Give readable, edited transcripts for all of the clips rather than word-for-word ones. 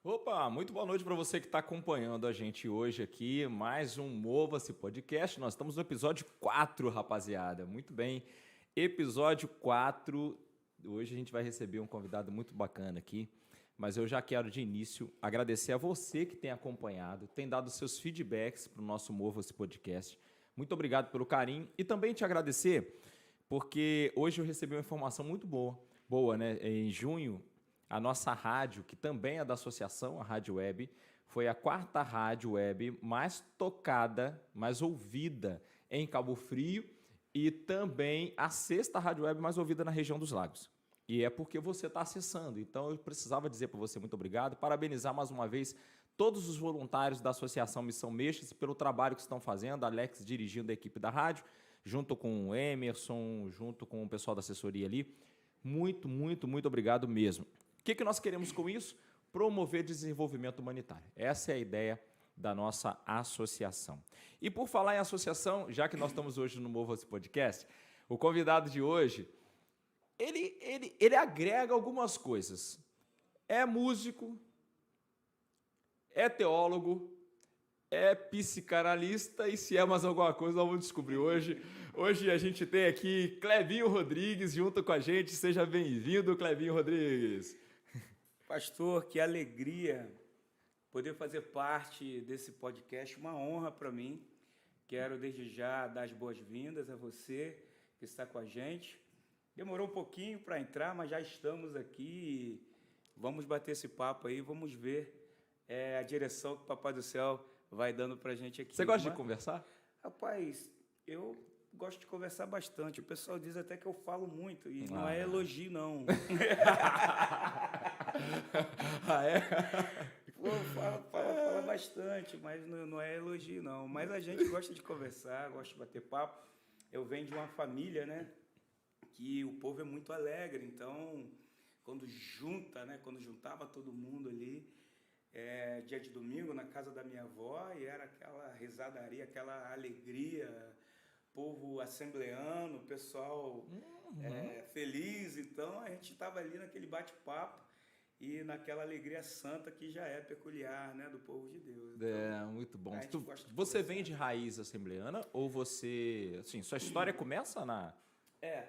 Opa, muito boa noite para você que está acompanhando a gente hoje aqui, mais um Mova-se Podcast. Nós estamos no episódio 4, rapaziada. Muito bem, episódio 4. Hoje a gente vai receber um convidado muito bacana aqui, mas eu já quero de início agradecer a você que tem acompanhado, tem dado seus feedbacks para o nosso Mova-se Podcast. Muito obrigado pelo carinho e também te agradecer porque hoje eu recebi uma informação muito boa, né? Em junho, a nossa rádio, que também é da associação, a Rádio Web, foi a 4ª rádio web mais tocada, mais ouvida em Cabo Frio e também a 6ª rádio web mais ouvida na região dos Lagos. E é porque você está acessando. Então, eu precisava dizer para você muito obrigado, parabenizar mais uma vez todos os voluntários da Associação Missão Meixas pelo trabalho que estão fazendo, Alex dirigindo a equipe da rádio, junto com o Emerson, junto com o pessoal da assessoria ali. Muito, muito, muito obrigado mesmo. O que nós queremos com isso? Promover desenvolvimento humanitário. Essa é a ideia da nossa associação. E por falar em associação, já que nós estamos hoje no Mova-se Podcast, o convidado de hoje, ele agrega algumas coisas. É músico, é teólogo, é psicanalista e se é mais alguma coisa, nós vamos descobrir hoje. Hoje a gente tem aqui Clevinho Rodrigues junto com a gente. Seja bem-vindo, Clevinho Rodrigues. Pastor, que alegria poder fazer parte desse podcast, uma honra para mim. Quero desde já dar as boas-vindas a você que está com a gente. Demorou um pouquinho para entrar, mas já estamos aqui. Vamos bater esse papo aí, vamos ver a direção que o Papai do Céu vai dando para a gente aqui. Você gosta de conversar? Rapaz, eu gosto de conversar bastante. O pessoal diz até que eu falo muito, e não é elogio, não. Ah, é? Pô, fala bastante, mas não é elogio, não. Mas a gente gosta de conversar, gosta de bater papo. Eu venho de uma família, né, que o povo é muito alegre. Então, quando juntava todo mundo ali, dia de domingo, na casa da minha avó, e era aquela risadaria, aquela alegria, povo assembleano, pessoal feliz. Então, a gente estava ali naquele bate-papo e naquela alegria santa que já é peculiar, né, do povo de Deus. Então, muito bom. Você vem de raiz assembleana ou você... Assim, sua história começa na...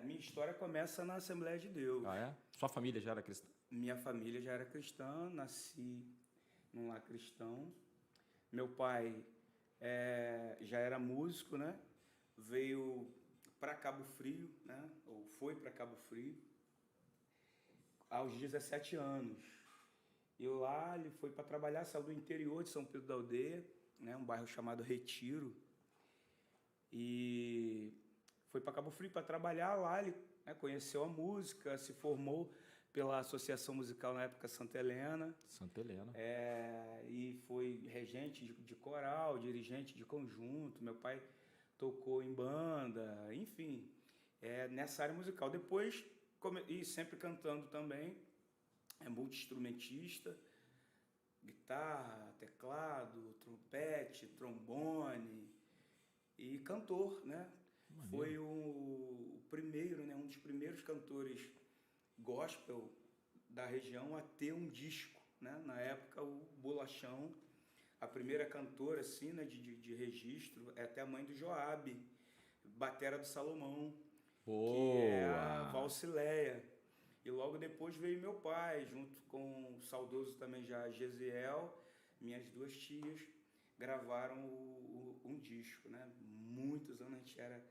Minha história começa na Assembleia de Deus. Ah, é? Sua família já era cristã? Minha família já era cristã, nasci num lar cristão. Meu pai já era músico, né? Veio para Cabo Frio, né? Ou foi para Cabo Frio aos 17 anos. E lá ele foi para trabalhar, saiu do interior de São Pedro da Aldeia, né? Um bairro chamado Retiro. E foi para Cabo Frio para trabalhar lá. Ele, né, conheceu a música, se formou pela Associação Musical na época Santa Helena. Santa Helena. E foi regente de coral, dirigente de conjunto. Meu pai tocou em banda, enfim, nessa área musical. Depois, e sempre cantando também, multi-instrumentista, guitarra, teclado, trompete, trombone e cantor, né? Maneiro. Foi o primeiro, né, um dos primeiros cantores gospel da região a ter um disco, né? Na época, o Bolachão, a primeira cantora assim, né, de registro, é até a mãe do Joabe, batera do Salomão. Boa. Que é a Valcileia. E logo depois veio meu pai, junto com o saudoso também já Gesiel, minhas duas tias, gravaram um disco, né? Muitos anos, a gente era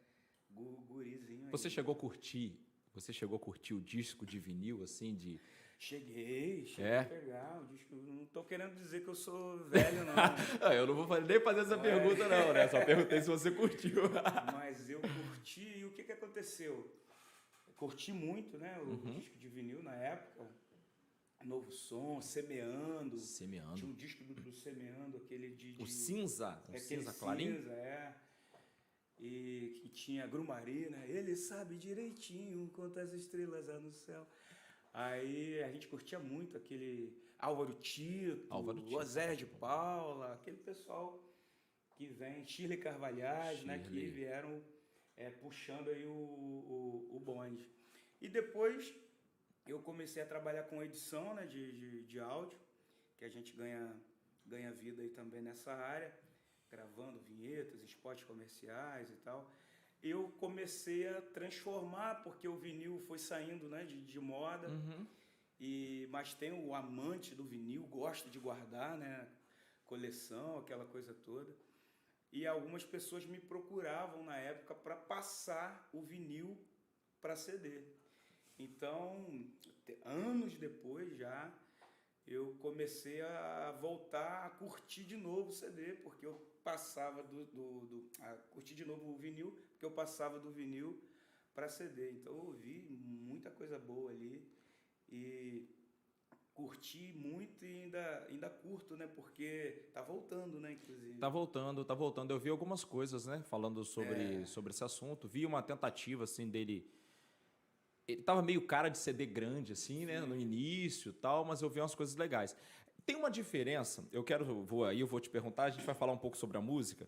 gurizinho. Você chegou a curtir o disco de vinil, assim, de... Cheguei a pegar o disco. Não estou querendo dizer que eu sou velho, não. Eu não vou nem fazer essa pergunta, não, né? Só perguntei se você curtiu. Mas eu curti, e o que aconteceu? Curti muito, né, o disco de vinil na época. Novo Som, Semeando. Tinha um disco do Semeando, aquele de... O cinza? O cinza clarinho? Cinza, E que tinha Grumari, né? Ele sabe direitinho quantas estrelas há no céu. Aí a gente curtia muito aquele Álvaro Tito, Osé de Paula, aquele pessoal que vem, Shirley Carvalhais, né, que vieram puxando aí o bonde. E depois eu comecei a trabalhar com edição, né, de áudio, que a gente ganha vida aí também nessa área, gravando vinhetas, spots comerciais e tal. Eu comecei a transformar, porque o vinil foi saindo, né, de moda, mas tem o amante do vinil, gosta de guardar, né, coleção, aquela coisa toda. E algumas pessoas me procuravam na época para passar o vinil para CD. Então, anos depois já, eu comecei a voltar a curtir de novo o CD, porque eu passava a curtir de novo o vinil, porque eu passava do vinil para CD. Então, eu ouvi muita coisa boa ali e curti muito e ainda curto, né? Porque tá voltando, né? Inclusive. Tá voltando. Eu vi algumas coisas, né? Falando sobre esse assunto. Vi uma tentativa, assim, dele... Ele tava meio cara de CD grande, assim, né? No início e tal, mas eu vi umas coisas legais. Tem uma diferença, eu vou te perguntar, a gente vai falar um pouco sobre a música.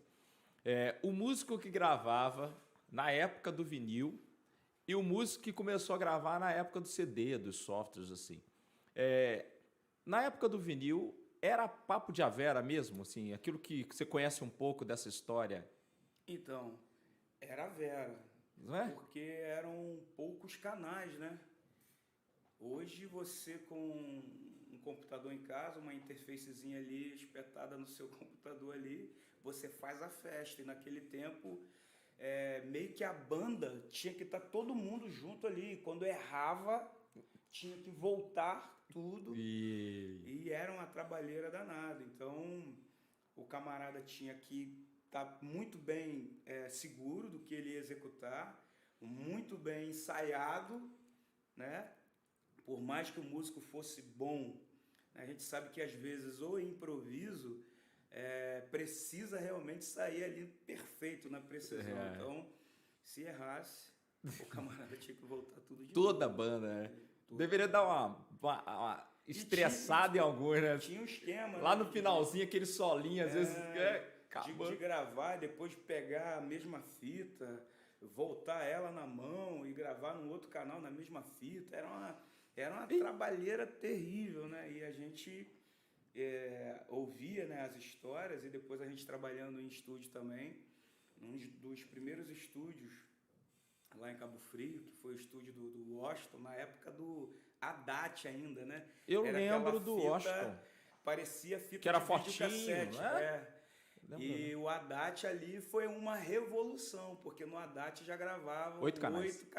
O músico que gravava na época do vinil e o músico que começou a gravar na época do CD, dos softwares, assim. Na época do vinil, era papo de Avera mesmo, assim, aquilo que você conhece um pouco dessa história? Então, era Vera, não é? Porque eram poucos canais, né? Hoje você com um computador em casa, uma interfacezinha ali espetada no seu computador ali, você faz a festa. E naquele tempo, meio que a banda tinha que estar todo mundo junto ali. Quando errava, tinha que voltar tudo e era uma trabalheira danada. Então, o camarada tinha que estar muito bem seguro do que ele ia executar, muito bem ensaiado, né? Por mais que o músico fosse bom, a gente sabe que às vezes o improviso precisa realmente sair ali perfeito na precisão. Então, se errasse, o camarada tinha que voltar tudo de Toda novo. a banda, né? Deveria dar uma estressada em alguns, né? Tinha um esquema. Lá no finalzinho, aquele solinho, às vezes... De gravar, depois pegar a mesma fita, voltar ela na mão e gravar num outro canal na mesma fita. Era uma trabalheira terrível, né? E a gente ouvia, né, as histórias, e depois a gente trabalhando em estúdio também. Um dos primeiros estúdios lá em Cabo Frio, que foi o estúdio do Washington, na época do Haddad ainda, né? Eu lembro do Washington. Parecia fita que era de fortinho, videocassete, né? E o Haddad ali foi uma revolução, porque no Haddad já gravavam 8 canais.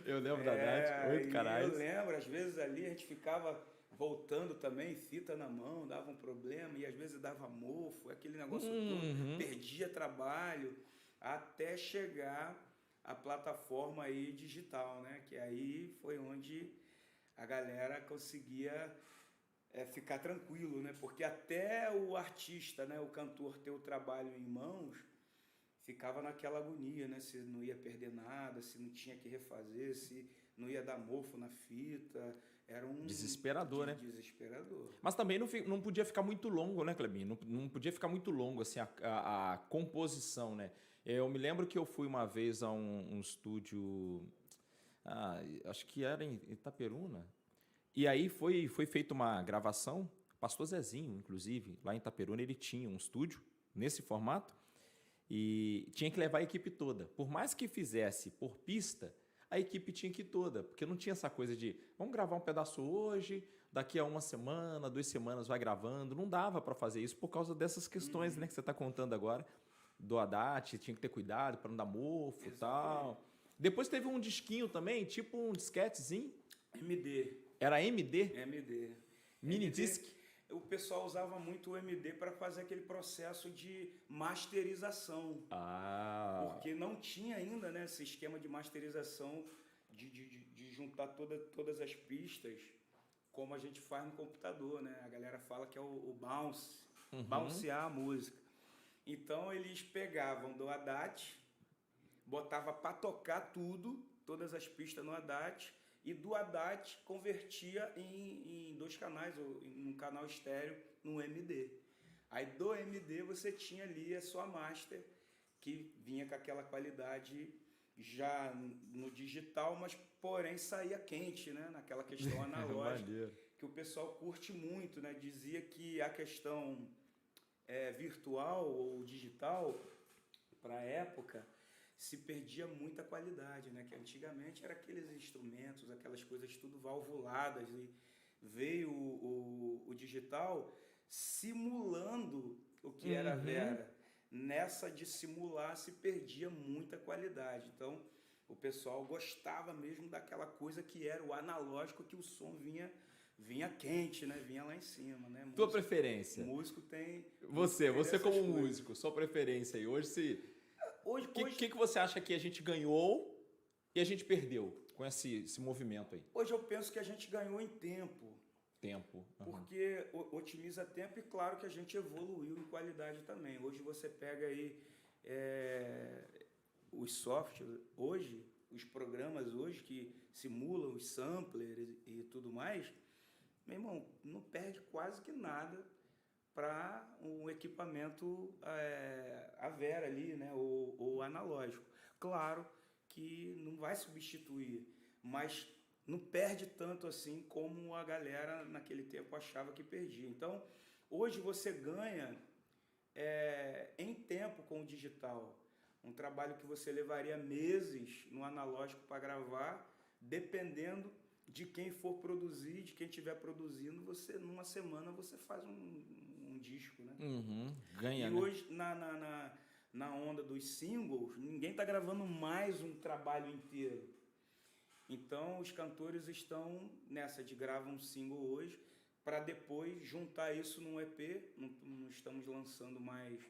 Eu lembro da Haddad, 8 canais. Eu lembro, às vezes ali a gente ficava voltando também, fita na mão, dava um problema, e às vezes dava mofo, aquele negócio todo, perdia trabalho, até chegar a plataforma aí digital, né? Que aí foi onde a galera conseguia ficar tranquilo, né? Porque até o artista, né, o cantor, ter o trabalho em mãos, ficava naquela agonia, né? Se não ia perder nada, se não tinha que refazer, se não ia dar mofo na fita. Era um desesperador, né? Desesperador. Mas também não podia ficar muito longo, né, Clebinho? Não podia ficar muito longo assim, a composição, né? Eu me lembro que eu fui uma vez a um estúdio, acho que era em Itaperuna, e aí foi feita uma gravação, Pastor Zezinho, inclusive, lá em Itaperuna, ele tinha um estúdio nesse formato e tinha que levar a equipe toda. Por mais que fizesse por pista, a equipe tinha que ir toda, porque não tinha essa coisa de vamos gravar um pedaço hoje, daqui a 1 semana, 2 semanas vai gravando. Não dava para fazer isso por causa dessas questões, né, que você está contando agora, do Haddad, tinha que ter cuidado para não dar mofo e tal. Depois teve um disquinho também, tipo um disquetezinho. MD. Era MD? MD. Mini disc? O pessoal usava muito o MD para fazer aquele processo de masterização. Porque não tinha ainda, né, esse esquema de masterização, de juntar todas as pistas, como a gente faz no computador, né? A galera fala que é o bounce, bouncear a música. Então eles pegavam do Haddad, botava para tocar todas as pistas no Haddad, e do Haddad convertia em 2 canais, ou em um canal estéreo, no MD. Aí do MD você tinha ali a sua master, que vinha com aquela qualidade já no digital, mas porém saía quente, né? Naquela questão analógica. que o pessoal curte muito, né? Dizia que a questão virtual ou digital, para a época, se perdia muita qualidade, né? Que antigamente era aqueles instrumentos, aquelas coisas tudo valvuladas, e veio o digital simulando o que era a Vera. Nessa de simular se perdia muita qualidade. Então, o pessoal gostava mesmo daquela coisa que era o analógico, que o som vinha quente, né? Vinha lá em cima, né? Tua preferência? Músico tem... Você como coisas. músico, sua preferência aí. Hoje, Hoje que você acha que a gente ganhou e a gente perdeu com esse movimento aí? Hoje eu penso que a gente ganhou em tempo. Porque otimiza tempo e claro que a gente evoluiu em qualidade também. Hoje você pega aí os softwares, hoje, os programas hoje que simulam os samplers e tudo mais, meu irmão, não perde quase que nada para um equipamento a Vera ali, né, ou analógico. Claro que não vai substituir, mas não perde tanto assim como a galera naquele tempo achava que perdia. Então, hoje você ganha em tempo com o digital. Um trabalho que você levaria meses no analógico para gravar, dependendo de quem for produzir, de quem estiver produzindo, você numa semana você faz um disco, né? Ganha, e né? Hoje, na onda dos singles, ninguém está gravando mais um trabalho inteiro. Então, os cantores estão nessa de gravar um single hoje, para depois juntar isso num EP. Não estamos lançando mais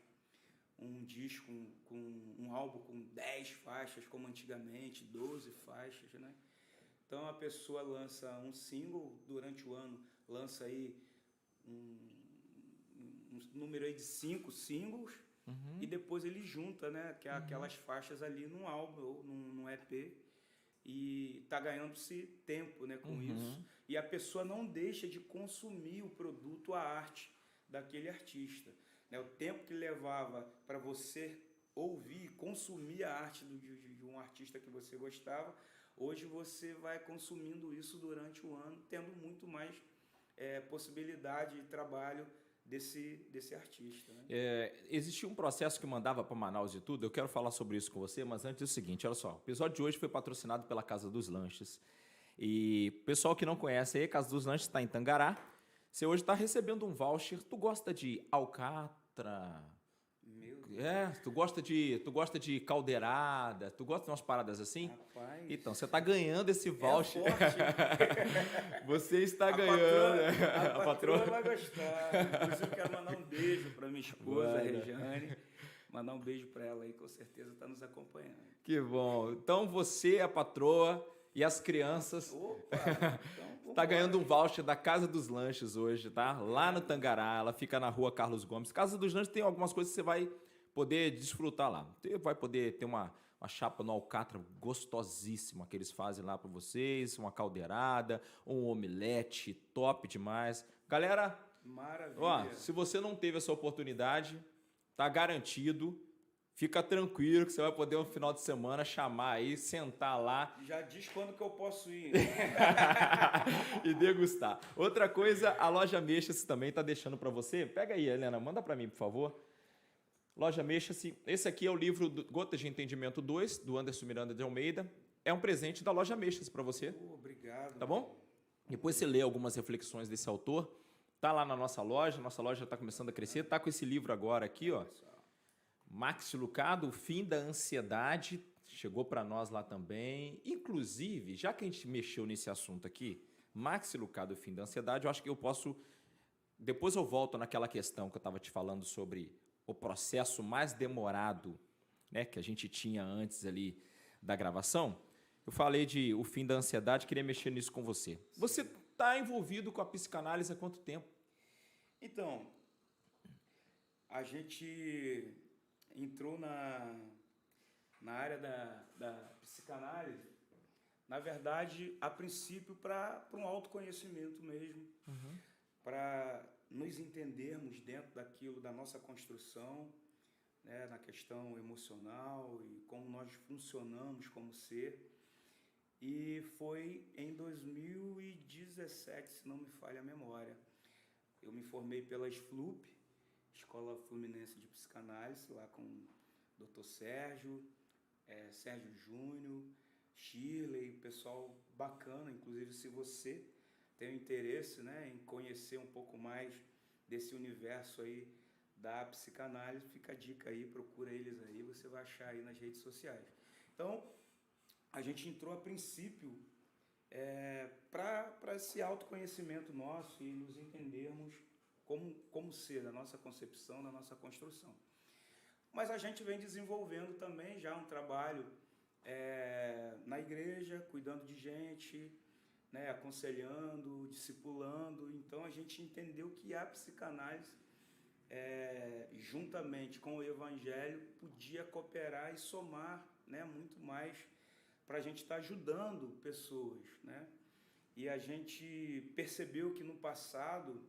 um disco, um álbum com 10 faixas, como antigamente, 12 faixas, né? Então, a pessoa lança um single durante o ano, lança aí um número aí de 5 singles, e depois ele junta, né, que é aquelas faixas ali num álbum ou num EP, e está ganhando-se tempo, né, com isso. E a pessoa não deixa de consumir o produto, a arte daquele artista. Né? O tempo que levava para você ouvir, consumir a arte de um artista que você gostava, hoje você vai consumindo isso durante o ano, tendo muito mais possibilidade de trabalho desse artista. Né? Existia um processo que mandava para Manaus e tudo, eu quero falar sobre isso com você, mas antes é o seguinte, olha só, o episódio de hoje foi patrocinado pela Casa dos Lanches, e pessoal que não conhece aí, a Casa dos Lanches está em Tangará, você hoje está recebendo um voucher, tu gosta de alcatra? Meu Deus. Tu gosta de caldeirada, tu gosta de umas paradas assim? Rapaz, então, você está ganhando esse voucher. Você está ganhando. A patroa vai gostar. Inclusive, quero mandar um beijo para minha esposa, Regiane. Mandar um beijo para ela aí, com certeza está nos acompanhando. Que bom. Então, você, a patroa e as crianças... Opa! Então, tá ganhando um voucher da Casa dos Lanches hoje, tá? Lá no Tangará, ela fica na rua Carlos Gomes. Casa dos Lanches tem algumas coisas que você vai poder desfrutar lá. Você vai poder ter uma chapa no alcatra gostosíssima que eles fazem lá para vocês, uma caldeirada, um omelete top demais. Galera, maravilha. Se você não teve essa oportunidade, tá garantido. Fica tranquilo que você vai poder, no final de semana, chamar aí, sentar lá. Já diz quando que eu posso ir. E degustar. Outra coisa, a Loja Mexa-se também está deixando para você. Pega aí, Helena, manda para mim, por favor. Loja Mexa-se. Esse aqui é o livro Gotas de Entendimento 2, do Anderson Miranda de Almeida. É um presente da Loja Mexa-se para você. Obrigado. Tá bom? Depois você lê algumas reflexões desse autor. Tá lá na nossa loja está começando a crescer. Tá com esse livro agora aqui, ó. Max Lucado, O Fim da Ansiedade, chegou para nós lá também. Inclusive, já que a gente mexeu nesse assunto aqui, Max Lucado, O Fim da Ansiedade, eu acho que eu posso... Depois eu volto naquela questão que eu estava te falando sobre o processo mais demorado, né, que a gente tinha antes ali da gravação. Eu falei de O Fim da Ansiedade, queria mexer nisso com você. Você está envolvido com a psicanálise há quanto tempo? Então, a gente... entrou na área da psicanálise, na verdade, a princípio, para um autoconhecimento mesmo, para nos entendermos dentro daquilo, da nossa construção, né, na questão emocional e como nós funcionamos como ser. E foi em 2017, se não me falha a memória. Eu me formei pela SFLUP, Escola Fluminense de Psicanálise, lá com o Dr. Sérgio, Sérgio Júnior, Shirley, pessoal bacana. Inclusive, se você tem interesse, né, em conhecer um pouco mais desse universo aí da psicanálise, fica a dica aí, procura eles aí, você vai achar aí nas redes sociais. Então, a gente entrou a princípio para esse autoconhecimento nosso e nos entendermos como ser, na nossa concepção, na nossa construção. Mas a gente vem desenvolvendo também já um trabalho na igreja, cuidando de gente, né, aconselhando, discipulando. Então a gente entendeu que a psicanálise, juntamente com o evangelho, podia cooperar e somar, né, muito mais para a gente estar ajudando pessoas, né? E a gente percebeu que no passado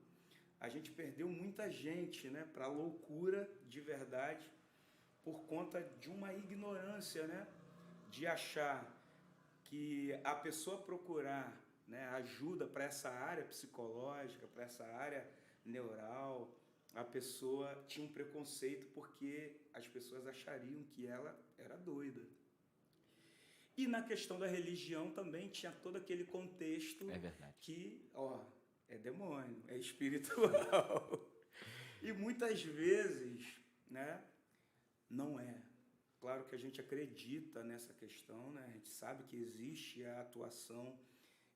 a gente perdeu muita gente, né, para a loucura de verdade, por conta de uma ignorância, né, de achar que a pessoa procurar, né, ajuda para essa área psicológica, para essa área neural, a pessoa tinha um preconceito porque as pessoas achariam que ela era doida. E na questão da religião também tinha todo aquele contexto que, é demônio, é espiritual. E muitas vezes, né, não é. Claro que a gente acredita nessa questão, né? A gente sabe que existe a atuação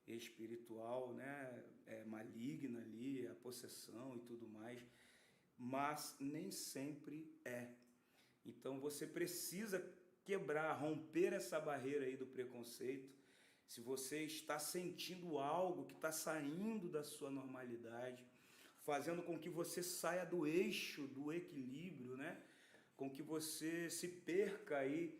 espiritual, né, maligna ali, a possessão e tudo mais, mas nem sempre é. Então você precisa quebrar, romper essa barreira aí do preconceito. Se você está sentindo algo que está saindo da sua normalidade, fazendo com que você saia do eixo, do equilíbrio, né? Com que você se perca aí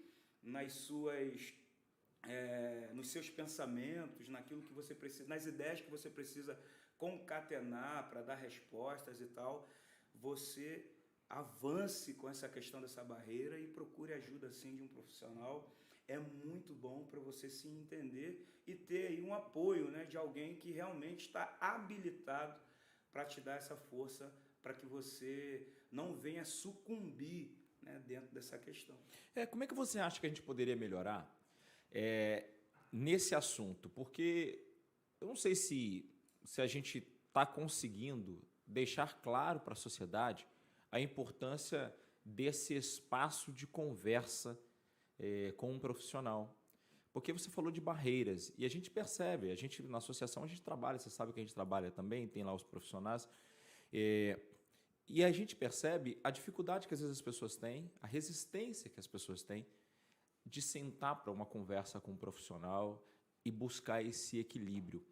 nos seus pensamentos, naquilo que você precisa, nas ideias que você precisa concatenar para dar respostas e tal, você avance com essa questão dessa barreira e procure ajuda assim de um profissional. É muito bom para você se entender e ter aí um apoio, né, de alguém que realmente está habilitado para te dar essa força, para que você não venha sucumbir, né, dentro dessa questão. Como é que você acha que a gente poderia melhorar nesse assunto? Porque eu não sei se a gente está conseguindo deixar claro para a sociedade a importância desse espaço de conversa com um profissional. Porque você falou de barreiras e a gente percebe, na associação a gente trabalha, você sabe que a gente trabalha também, tem lá os profissionais, e a gente percebe a dificuldade que às vezes as pessoas têm, a resistência que as pessoas têm de sentar para uma conversa com um profissional e buscar esse equilíbrio.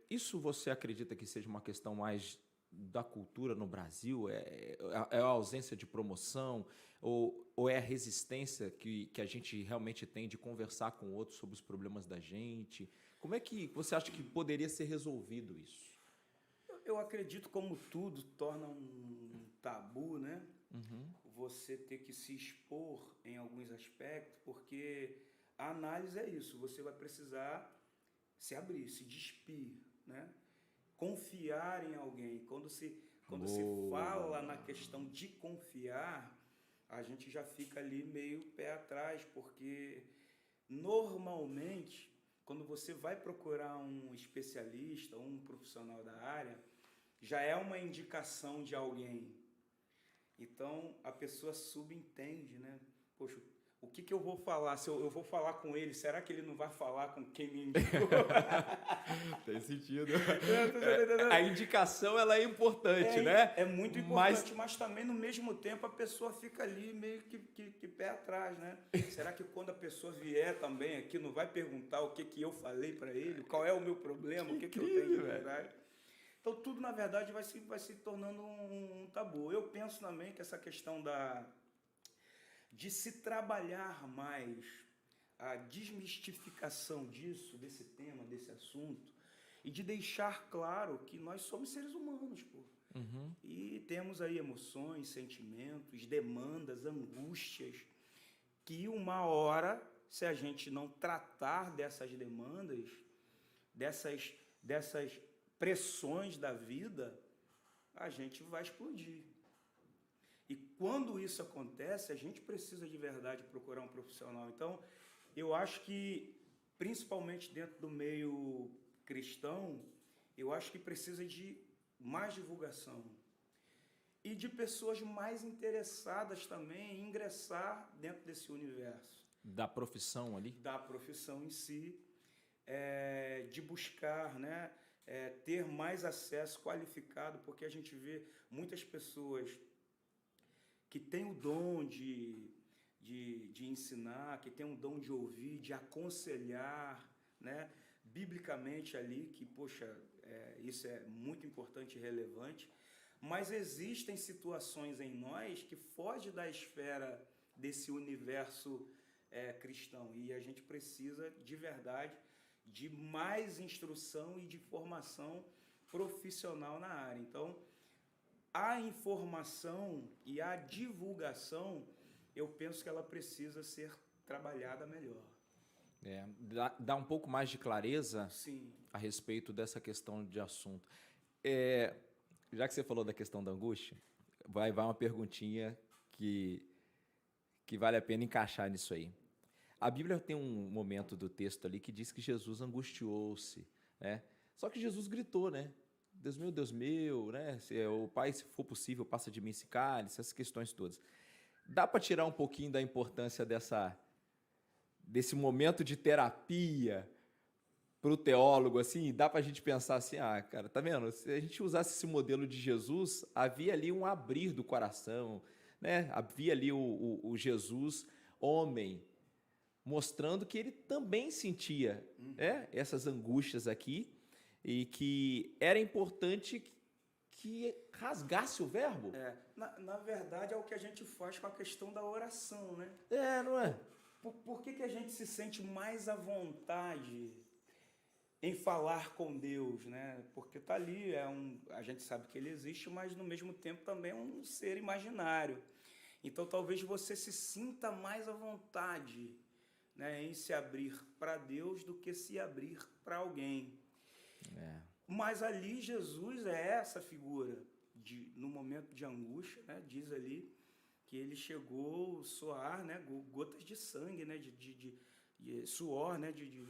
Isso você acredita que seja uma questão mais da cultura no Brasil? É a ausência de promoção ou é a resistência que a gente realmente tem de conversar com outros sobre os problemas da gente? Como é que você acha que poderia ser resolvido isso? Eu acredito, como tudo torna um tabu, né? Uhum. Você ter que se expor em alguns aspectos, porque a análise é isso, você vai precisar se abrir, se despir, né? Confiar em alguém. Quando se fala na questão de confiar, a gente já fica ali meio pé atrás, porque normalmente, quando você vai procurar um especialista, um profissional da área, já é uma indicação de alguém. Então, a pessoa subentende, né? Poxa, o que eu vou falar? Se eu vou falar com ele, será que ele não vai falar com quem me indicou? Tem sentido. A indicação ela é importante, né? É muito importante, mas também, no mesmo tempo, a pessoa fica ali meio que pé atrás, né? Será que quando a pessoa vier também aqui, não vai perguntar o que eu falei para ele? Qual é o meu problema? O que eu tenho de verdade? Então, tudo, na verdade, vai se tornando um tabu. Eu penso também que essa questão de se trabalhar mais a desmistificação desse tema, desse assunto, e de deixar claro que nós somos seres humanos, pô. Uhum. E temos aí emoções, sentimentos, demandas, angústias, que uma hora se a gente não tratar dessas demandas, dessas pressões da vida, a gente vai explodir. E quando isso acontece, a gente precisa de verdade procurar um profissional. Então, eu acho que, principalmente dentro do meio cristão, eu acho que precisa de mais divulgação e de pessoas mais interessadas também em ingressar dentro desse universo. Da profissão ali? Da profissão em si, de buscar, né, ter mais acesso qualificado, porque a gente vê muitas pessoas que têm o dom de ensinar, que têm o dom de ouvir, de aconselhar, né, biblicamente ali, que, poxa, isso é muito importante e relevante, mas existem situações em nós que fogem da esfera desse universo cristão, e a gente precisa, de verdade, de mais instrução e de formação profissional na área. Então, a informação e a divulgação, eu penso que ela precisa ser trabalhada melhor. Dá um pouco mais de clareza, sim, a respeito dessa questão de assunto. Já que você falou da questão da angústia, vai uma perguntinha que vale a pena encaixar nisso aí. A Bíblia tem um momento do texto ali que diz que Jesus angustiou-se, né? Só que Jesus gritou, né? Deus meu, né? O Pai, se for possível, passa de mim esse cálice, essas questões todas. Dá para tirar um pouquinho da importância desse momento de terapia para o teólogo, assim? Dá para a gente pensar assim, cara, tá vendo? Se a gente usasse esse modelo de Jesus, havia ali um abrir do coração, né? Havia ali o Jesus homem, mostrando que ele também sentia essas angústias aqui e que era importante que rasgasse o verbo. Na verdade, é o que a gente faz com a questão da oração, né? Não é? Por que a gente se sente mais à vontade em falar com Deus, né? Porque tá ali, a gente sabe que ele existe, mas no mesmo tempo também é um ser imaginário. Então talvez você se sinta mais à vontade, né, em se abrir para Deus do que se abrir para alguém. Mas ali Jesus é essa figura, no momento de angústia, né, diz ali que ele chegou a suar, né, gotas de sangue, né, de suor, né, de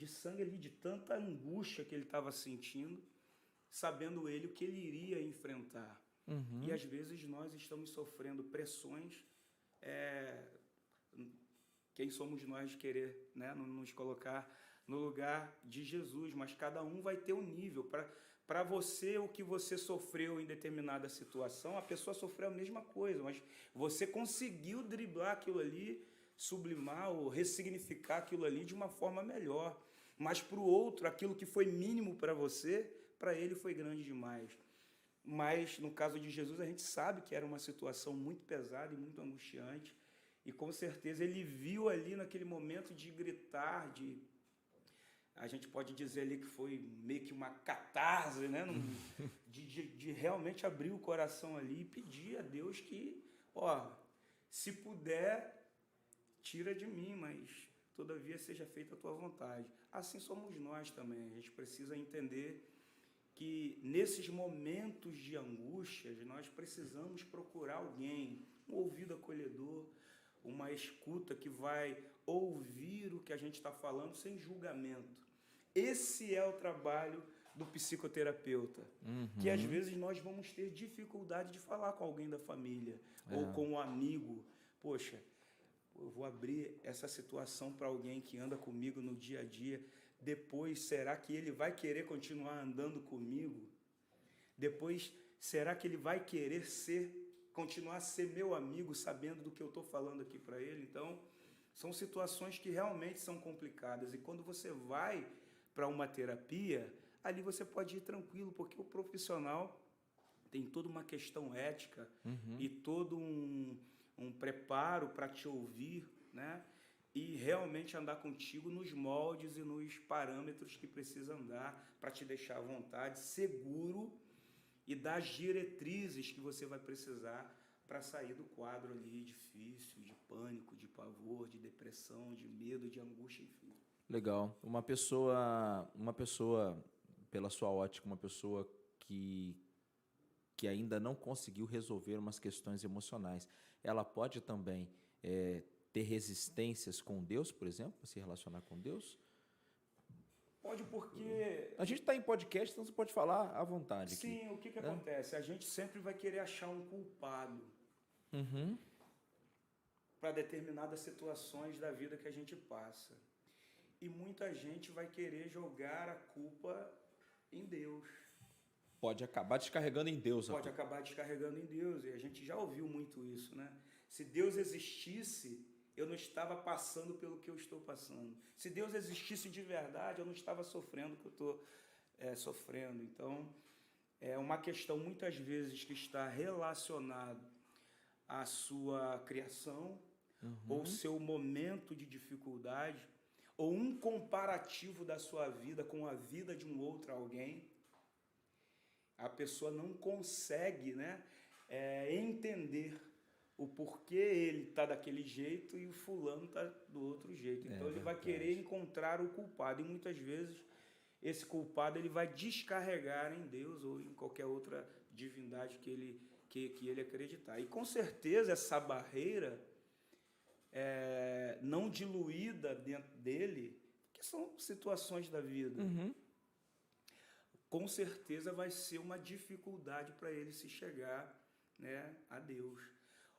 sangue ali, de tanta angústia que ele estava sentindo, sabendo ele o que ele iria enfrentar. E às vezes nós estamos sofrendo pressões, quem somos nós de querer, né, nos colocar no lugar de Jesus, mas cada um vai ter um nível. Para você, o que você sofreu em determinada situação, a pessoa sofreu a mesma coisa, mas você conseguiu driblar aquilo ali, sublimar ou ressignificar aquilo ali de uma forma melhor. Mas para o outro, aquilo que foi mínimo para você, para ele foi grande demais. Mas no caso de Jesus, a gente sabe que era uma situação muito pesada e muito angustiante, e com certeza ele viu ali naquele momento de gritar, a gente pode dizer ali que foi meio que uma catarse, né? de realmente abrir o coração ali e pedir a Deus que, se puder, tira de mim, mas todavia seja feita a tua vontade. Assim somos nós também. A gente precisa entender que nesses momentos de angústias nós precisamos procurar alguém, um ouvido acolhedor, uma escuta que vai ouvir o que a gente está falando sem julgamento. Esse é o trabalho do psicoterapeuta, que às vezes nós vamos ter dificuldade de falar com alguém da família ou com um amigo. Poxa, eu vou abrir essa situação para alguém que anda comigo no dia a dia. Depois, será que ele vai querer continuar andando comigo? Depois, será que ele vai querer continuar a ser meu amigo, sabendo do que eu estou falando aqui para ele? Então, são situações que realmente são complicadas. E quando você vai para uma terapia, ali você pode ir tranquilo, porque o profissional tem toda uma questão ética e todo um preparo para te ouvir, né? E realmente andar contigo nos moldes e nos parâmetros que precisa andar para te deixar à vontade, seguro, e dar as diretrizes que você vai precisar para sair do quadro ali difícil, de pânico, de pavor, de depressão, de medo, de angústia, enfim. Legal. Uma pessoa, pela sua ótica, uma pessoa que ainda não conseguiu resolver umas questões emocionais, ela pode também ter resistências com Deus, por exemplo, para se relacionar com Deus? Pode, porque... A gente está em podcast, então você pode falar à vontade aqui. Sim, o que acontece? A gente sempre vai querer achar um culpado para determinadas situações da vida que a gente passa. E muita gente vai querer jogar a culpa em Deus. Pode acabar descarregando em Deus. Pode acabar descarregando em Deus. E a gente já ouviu muito isso, né? Se Deus existisse, eu não estava passando pelo que eu estou passando. Se Deus existisse de verdade, eu não estava sofrendo o que eu estou sofrendo. Então, é uma questão muitas vezes que está relacionada à sua criação, ou seu momento de dificuldade, ou um comparativo da sua vida com a vida de um outro alguém. A pessoa não consegue, né, entender o porquê ele está daquele jeito e o fulano está do outro jeito. Então ele vai querer encontrar o culpado. E muitas vezes esse culpado ele vai descarregar em Deus ou em qualquer outra divindade que ele acreditar. E com certeza essa barreira não diluída dentro dele, que são situações da vida, com certeza vai ser uma dificuldade para ele se chegar, né, a Deus.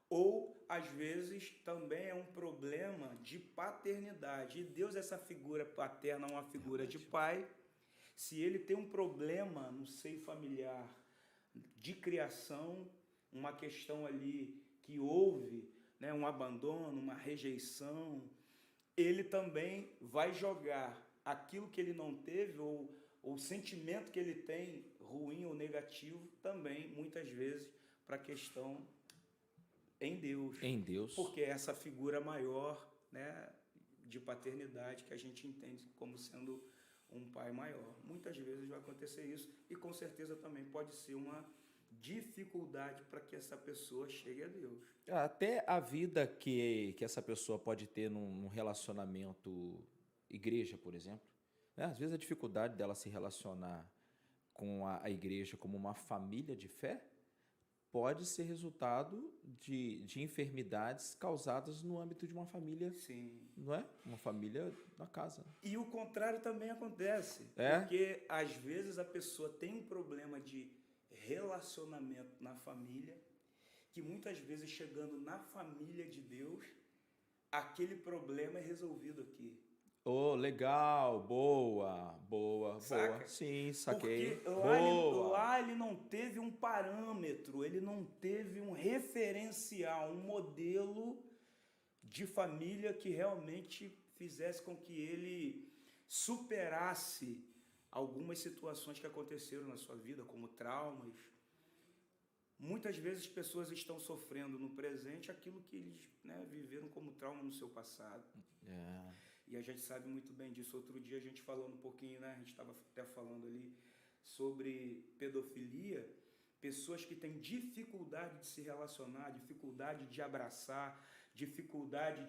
Ou, às vezes, também é um problema de paternidade. E Deus, essa figura paterna, é uma figura de pai. Se ele tem um problema no seio familiar de criação, uma questão ali que houve, né, um abandono, uma rejeição, ele também vai jogar aquilo que ele não teve, ou o sentimento que ele tem, ruim ou negativo, também, muitas vezes, para a questão em Deus. Em Deus. Porque é essa figura maior, né, de paternidade que a gente entende como sendo um pai maior. Muitas vezes vai acontecer isso e com certeza também pode ser uma dificuldade para que essa pessoa chegue a Deus. Até a vida que essa pessoa pode ter num relacionamento igreja, por exemplo, né? Às vezes a dificuldade dela se relacionar com a igreja como uma família de fé pode ser resultado de enfermidades causadas no âmbito de uma família. Sim. Não é? Uma família na casa. E o contrário também acontece. Porque às vezes a pessoa tem um problema de relacionamento na família, que muitas vezes chegando na família de Deus, aquele problema é resolvido aqui. Oh, legal, boa. Saca? Sim, saquei. Porque lá ele não teve um parâmetro, ele não teve um referencial, um modelo de família que realmente fizesse com que ele superasse algumas situações que aconteceram na sua vida, como traumas. Muitas vezes pessoas estão sofrendo no presente aquilo que eles, né, viveram como trauma no seu passado. E a gente sabe muito bem disso. Outro dia a gente falando um pouquinho, né, a gente estava até falando ali sobre pedofilia, pessoas que têm dificuldade de se relacionar, dificuldade de abraçar, dificuldade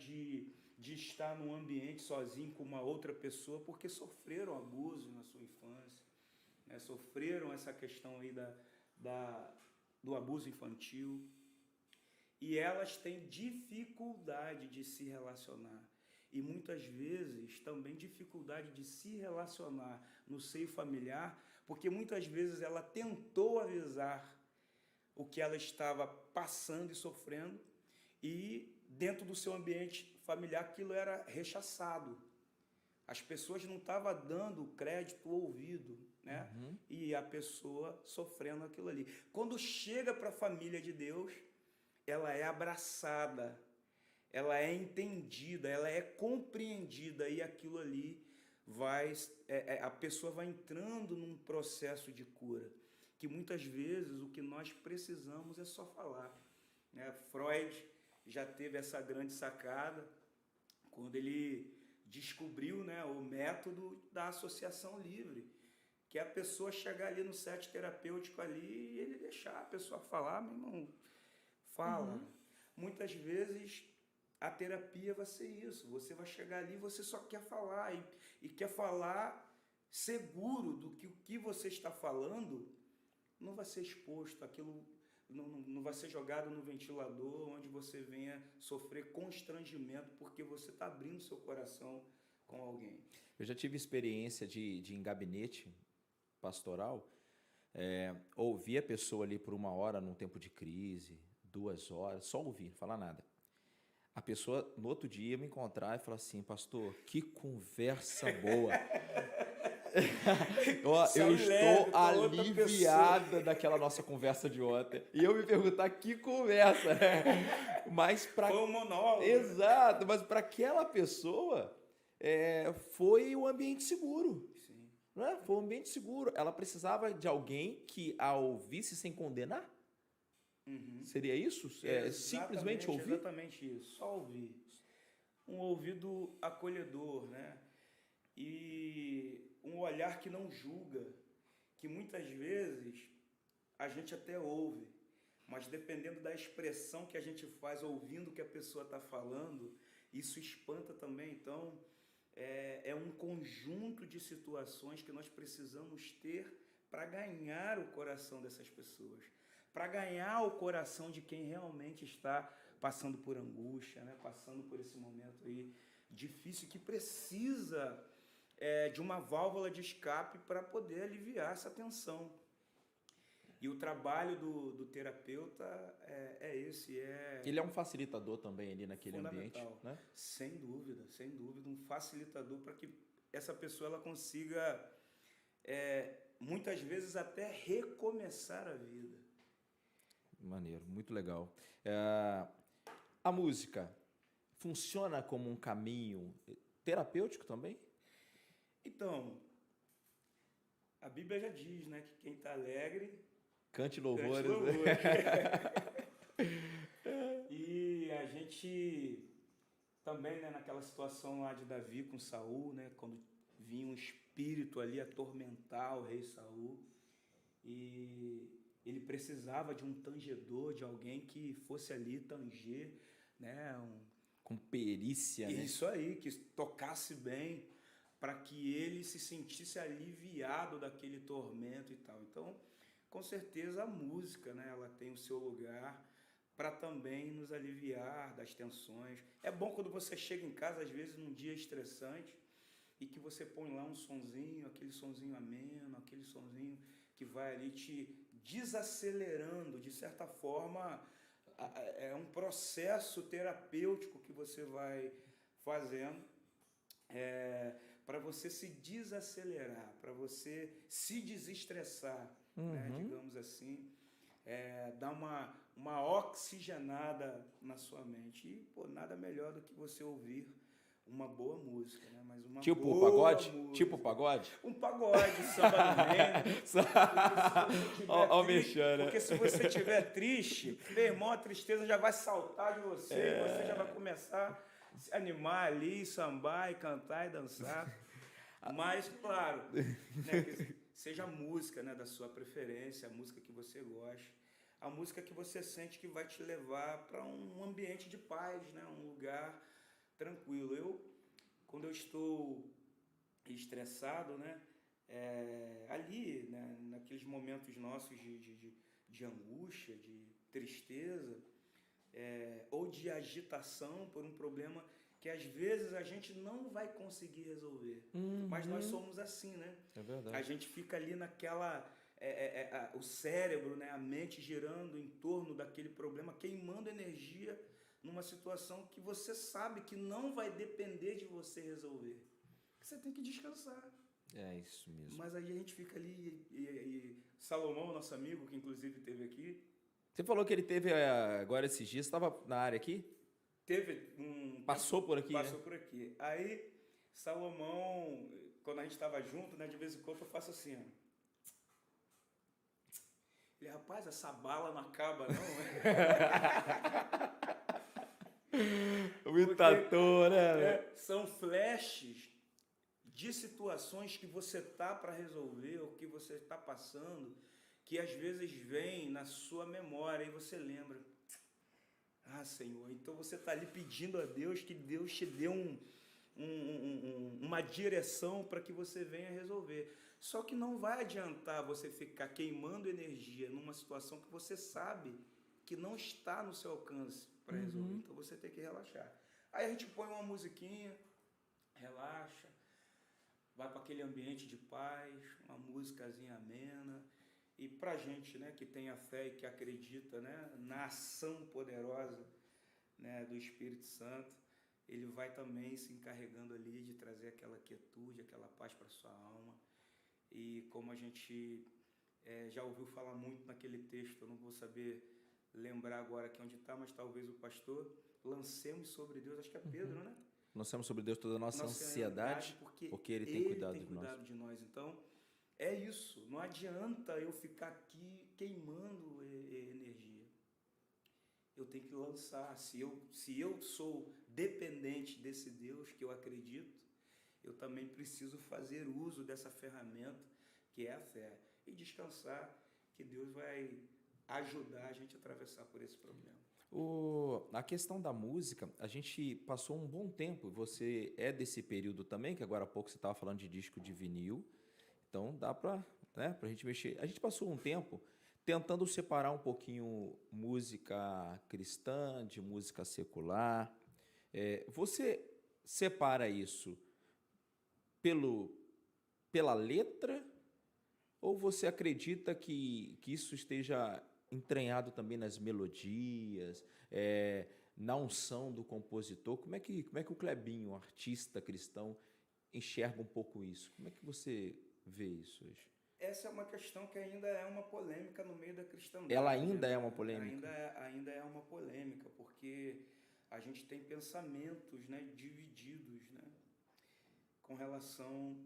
de estar num ambiente sozinho com uma outra pessoa, porque sofreram abuso na sua infância, né, sofreram essa questão aí do abuso infantil, e elas têm dificuldade de se relacionar. E muitas vezes também dificuldade de se relacionar no seio familiar, porque muitas vezes ela tentou avisar o que ela estava passando e sofrendo, e dentro do seu ambiente familiar aquilo era rechaçado. As pessoas não estavam dando crédito ou ouvido, né? E a pessoa sofrendo aquilo ali. Quando chega para a família de Deus, ela é abraçada, ela é entendida, ela é compreendida, e aquilo ali a pessoa vai entrando num processo de cura, que muitas vezes o que nós precisamos é só falar, né? Freud já teve essa grande sacada quando ele descobriu, né, o método da associação livre, que é a pessoa chegar ali no set terapêutico ali e ele deixar a pessoa falar, meu irmão, Fala. Muitas vezes a terapia vai ser isso. Você vai chegar ali e você só quer falar. E quer falar seguro do que o que você está falando não vai ser exposto. Aquilo não vai ser jogado no ventilador, onde você venha sofrer constrangimento porque você está abrindo seu coração com alguém. Eu já tive experiência de em gabinete pastoral, ouvir a pessoa ali por 1 hora num tempo de crise, 2 horas, só ouvir, não falar nada. A pessoa, no outro dia, me encontrar e falar assim, pastor, que conversa boa. Eu estou aliviada daquela nossa conversa de ontem. E eu me perguntar, que conversa, né? Mas Foi um monólogo. Exato, mas para aquela pessoa, foi um ambiente seguro. Sim. Não é? Foi um ambiente seguro. Ela precisava de alguém que a ouvisse sem condenar? Seria isso? Simplesmente ouvir? Exatamente isso, só ouvir. Um ouvido acolhedor, né? E um olhar que não julga, que muitas vezes a gente até ouve, mas dependendo da expressão que a gente faz ouvindo o que a pessoa está falando, isso espanta também. Então, é um conjunto de situações que nós precisamos ter para ganhar o coração dessas pessoas, para ganhar o coração de quem realmente está passando por angústia, né? Passando por esse momento aí difícil, que precisa de uma válvula de escape para poder aliviar essa tensão. E o trabalho do terapeuta esse. Ele é um facilitador também ali naquele ambiente, né? Sem dúvida, um facilitador para que essa pessoa ela consiga, muitas vezes, até recomeçar a vida. Maneiro, muito legal. A música funciona como um caminho terapêutico também? Então, a Bíblia já diz, né, que quem está alegre... Cante louvores. E a gente também, né, naquela situação lá de Davi com Saul, né, quando vinha um espírito ali atormentar o rei Saul, e ele precisava de um tangedor, de alguém que fosse ali tanger, né, com perícia, né? Isso aí, que tocasse bem, para que ele se sentisse aliviado daquele tormento e tal. Então, com certeza a música, né, ela tem o seu lugar para também nos aliviar das tensões. É bom quando você chega em casa, às vezes num dia estressante, e que você põe lá um sonzinho, aquele sonzinho ameno, aquele sonzinho que vai ali te desacelerando, de certa forma, é um processo terapêutico que você vai fazendo, para você se desacelerar, para você se desestressar, né, digamos assim, dar uma oxigenada na sua mente. E, pô, nada melhor do que você ouvir uma boa música, né? Mas uma tipo boa pagode? música. Tipo pagode? Um pagode, samba do reino. Porque se você estiver triste, meu irmão, a tristeza já vai saltar de você, e você já vai começar a se animar ali, sambar e cantar e dançar. Mas, claro, né, que seja a música, né, da sua preferência, a música que você gosta, a música que você sente que vai te levar para um ambiente de paz, né, um lugar tranquilo. Quando eu estou estressado, né, ali, né, naqueles momentos nossos de angústia, de tristeza, ou de agitação por um problema que às vezes a gente não vai conseguir resolver. Mas nós somos assim, né? É verdade. A gente fica ali naquela... o cérebro, né, a mente girando em torno daquele problema, queimando energia numa situação que você sabe que não vai depender de você resolver. Você tem que descansar. É isso mesmo. Mas aí a gente fica ali e Salomão, nosso amigo, que inclusive esteve aqui... Você falou que ele teve agora esses dias, estava na área aqui? Passou por aqui, né? Por aqui. Aí, Salomão, quando a gente estava junto, né, de vez em quando eu faço assim, ó. Ele, rapaz, essa bala não acaba, não. Muito ator, né? São flashes de situações que você tá para resolver, ou que você está passando, que às vezes vem na sua memória e você lembra. Ah, Senhor, então você está ali pedindo a Deus que Deus te dê uma direção para que você venha resolver. Só que não vai adiantar você ficar queimando energia numa situação que você sabe que não está no seu alcance para resolver. Então você tem que relaxar. Aí a gente põe uma musiquinha, relaxa, vai para aquele ambiente de paz, uma musicazinha amena. E para a gente, né, que tem a fé e que acredita, né, na ação poderosa, né, do Espírito Santo, ele vai também se encarregando ali de trazer aquela quietude, aquela paz para a sua alma. E como a gente já ouviu falar muito naquele texto, eu não vou saber lembrar agora aqui onde está, mas talvez o pastor, lancemos sobre Deus, acho que é Pedro, né? Lancemos sobre Deus toda a nossa ansiedade, porque Ele tem cuidado de nós. Então, é isso. Não adianta eu ficar aqui queimando energia. Eu tenho que lançar. Se eu sou dependente desse Deus que eu acredito, eu também preciso fazer uso dessa ferramenta que é a fé. E descansar que Deus vai ajudar a gente a atravessar por esse problema. A questão da música, a gente passou um bom tempo, você é desse período também, que agora há pouco você estava falando de disco de vinil, então dá para, né, pra gente mexer. A gente passou um tempo tentando separar um pouquinho música cristã de música secular. Você separa isso pela letra ou você acredita que isso esteja entranhado também nas melodias, na unção do compositor? Como é que o Clebinho, artista cristão, enxerga um pouco isso? Como é que você vê isso hoje? Essa é uma questão que ainda é uma polêmica no meio da cristandade. Ela ainda é uma polêmica? Ainda é uma polêmica, porque a gente tem pensamentos, né, divididos, né, com relação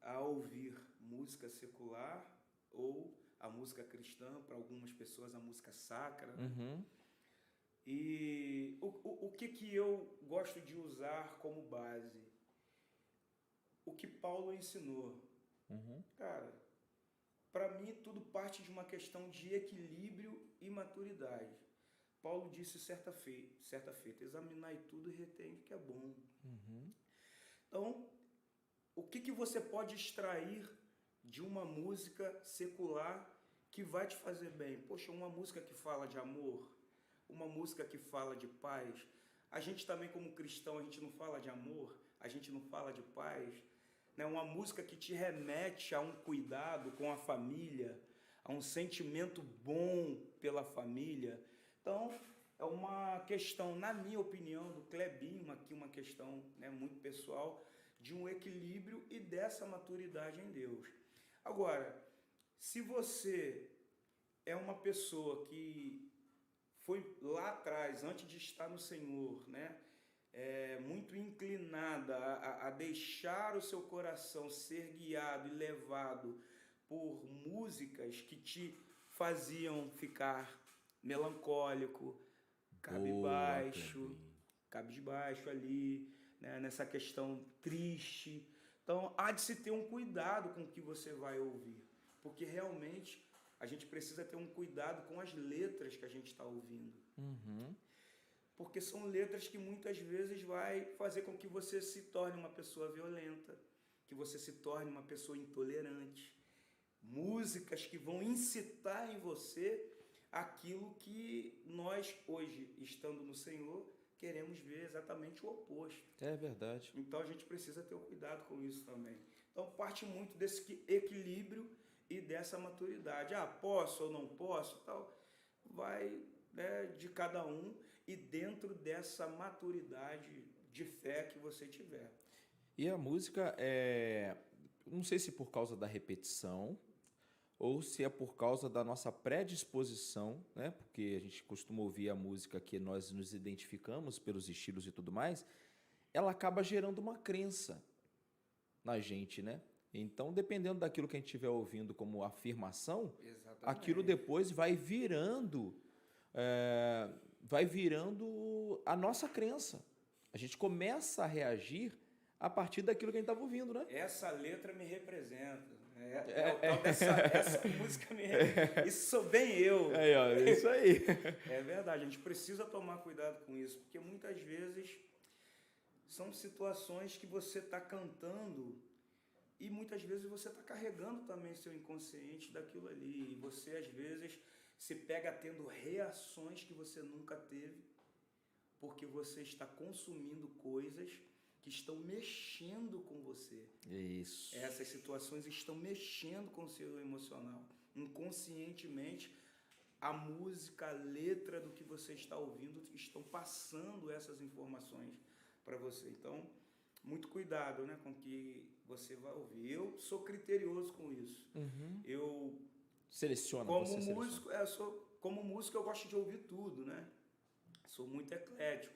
a ouvir música secular ou a música cristã, para algumas pessoas a música sacra. Uhum. E o que eu gosto de usar como base? O que Paulo ensinou. Uhum. Cara, para mim tudo parte de uma questão de equilíbrio e maturidade. Paulo disse certa feita, examinai tudo e retém o que é bom. Uhum. Então, o que você pode extrair de uma música secular que vai te fazer bem? Poxa, uma música que fala de amor, uma música que fala de paz. A gente também, como cristão, a gente não fala de amor, a gente não fala de paz. Né? Uma música que te remete a um cuidado com a família, a um sentimento bom pela família. Então, é uma questão, na minha opinião, do Clebinho, aqui uma questão, né, muito pessoal, de um equilíbrio e dessa maturidade em Deus. Agora, se você é uma pessoa que foi lá atrás, antes de estar no Senhor, né, muito inclinada a deixar o seu coração ser guiado e levado por músicas que te faziam ficar melancólico, cabisbaixo ali, né, nessa questão triste. Então, há de se ter um cuidado com o que você vai ouvir, porque realmente a gente precisa ter um cuidado com as letras que a gente está ouvindo. Uhum. Porque são letras que muitas vezes vai fazer com que você se torne uma pessoa violenta, que você se torne uma pessoa intolerante. Músicas que vão incitar em você aquilo que nós, hoje, estando no Senhor, queremos ver exatamente o oposto. É verdade. Então a gente precisa ter um cuidado com isso também. Então parte muito desse equilíbrio e dessa maturidade. Posso ou não posso? Tal. Vai, né, de cada um e dentro dessa maturidade de fé que você tiver. E a música não sei se por causa da repetição ou se é por causa da nossa predisposição, né? Porque a gente costuma ouvir a música que nós nos identificamos pelos estilos e tudo mais, ela acaba gerando uma crença na gente, né? Então, dependendo daquilo que a gente estiver ouvindo como afirmação, Exatamente. Aquilo depois vai virando a nossa crença. A gente começa a reagir a partir daquilo que a gente estava ouvindo, né? Essa letra me representa. O tal essa música isso sou bem eu. Aí, ó, é isso aí. É verdade, a gente precisa tomar cuidado com isso, porque muitas vezes são situações que você está cantando e muitas vezes você está carregando também seu inconsciente daquilo ali. E você, às vezes, se pega tendo reações que você nunca teve, porque você está consumindo coisas que estão mexendo com você. Isso. Essas situações estão mexendo com o seu emocional. Inconscientemente, a música, a letra do que você está ouvindo estão passando essas informações para você. Então, muito cuidado, né, com o que você vai ouvir. Eu sou criterioso com isso. Eu Seleciona. Como músico, eu gosto de ouvir tudo, né? Sou muito eclético,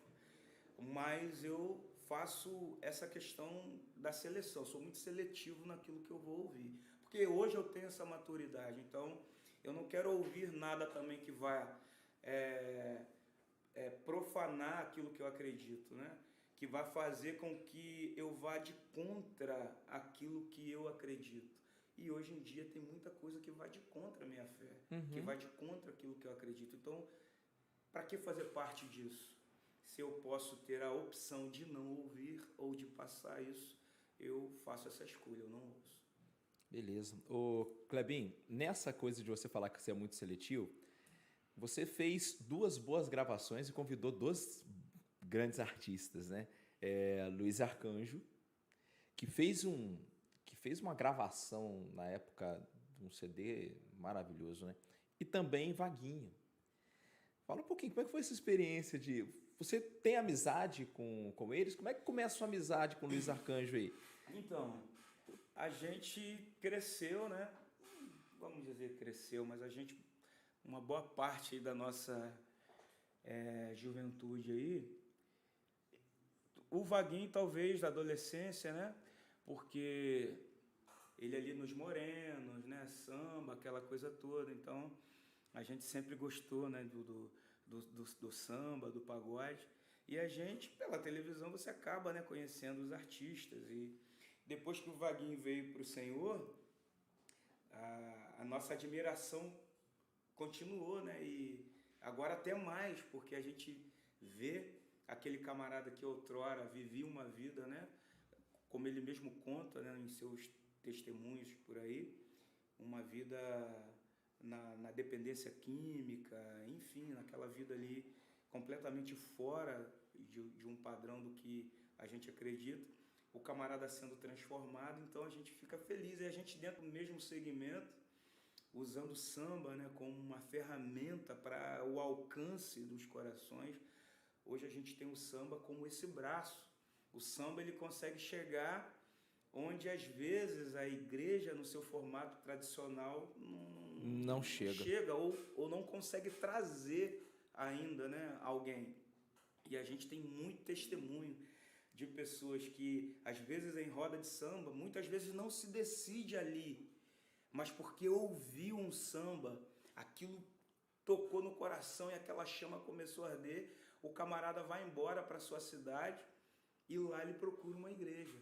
mas eu faço essa questão da seleção. Sou muito seletivo naquilo que eu vou ouvir, porque hoje eu tenho essa maturidade. Então, eu não quero ouvir nada também que vá profanar aquilo que eu acredito, né? Que vai fazer com que eu vá de contra aquilo que eu acredito. E hoje em dia tem muita coisa que vai de contra a minha fé, que vai de contra aquilo que eu acredito. Então, para que fazer parte disso? Se eu posso ter a opção de não ouvir ou de passar isso, eu faço essa escolha, eu não ouço. Beleza. Ô, Clebinho, nessa coisa de você falar que você é muito seletivo, você fez 2 boas gravações e convidou 2 grandes artistas, né? Luiz Arcanjo, que fez uma gravação na época de um CD maravilhoso, né? E também Vaguinho. Fala um pouquinho, como é que foi essa experiência de... Você tem amizade com eles? Como é que começa a sua amizade com o Luiz Arcanjo aí? Então, a gente cresceu, né? Vamos dizer cresceu, mas a gente, uma boa parte aí da nossa juventude aí, o Vaguinho talvez da adolescência, né? Porque ele ali nos Morenos, né? Samba, aquela coisa toda. Então, a gente sempre gostou, né? Do samba, do pagode. E a gente, pela televisão, você acaba, né, conhecendo os artistas. E depois que o Vaguinho veio para o Senhor, a nossa admiração continuou, né? E agora até mais, porque a gente vê aquele camarada que outrora vivia uma vida, né? Como ele mesmo conta, né, em seus testemunhos por aí, uma vida na dependência química, enfim, naquela vida ali completamente fora de um padrão do que a gente acredita, o camarada sendo transformado. Então a gente fica feliz, e a gente dentro do mesmo segmento, usando o samba, né, como uma ferramenta para o alcance dos corações. Hoje a gente tem o samba como esse braço. O samba ele consegue chegar onde às vezes a igreja no seu formato tradicional não chega ou não consegue trazer ainda, né, alguém. E a gente tem muito testemunho de pessoas que às vezes em roda de samba, muitas vezes não se decide ali, mas porque ouviu um samba, aquilo tocou no coração e aquela chama começou a arder, o camarada vai embora para sua cidade e lá ele procura uma igreja,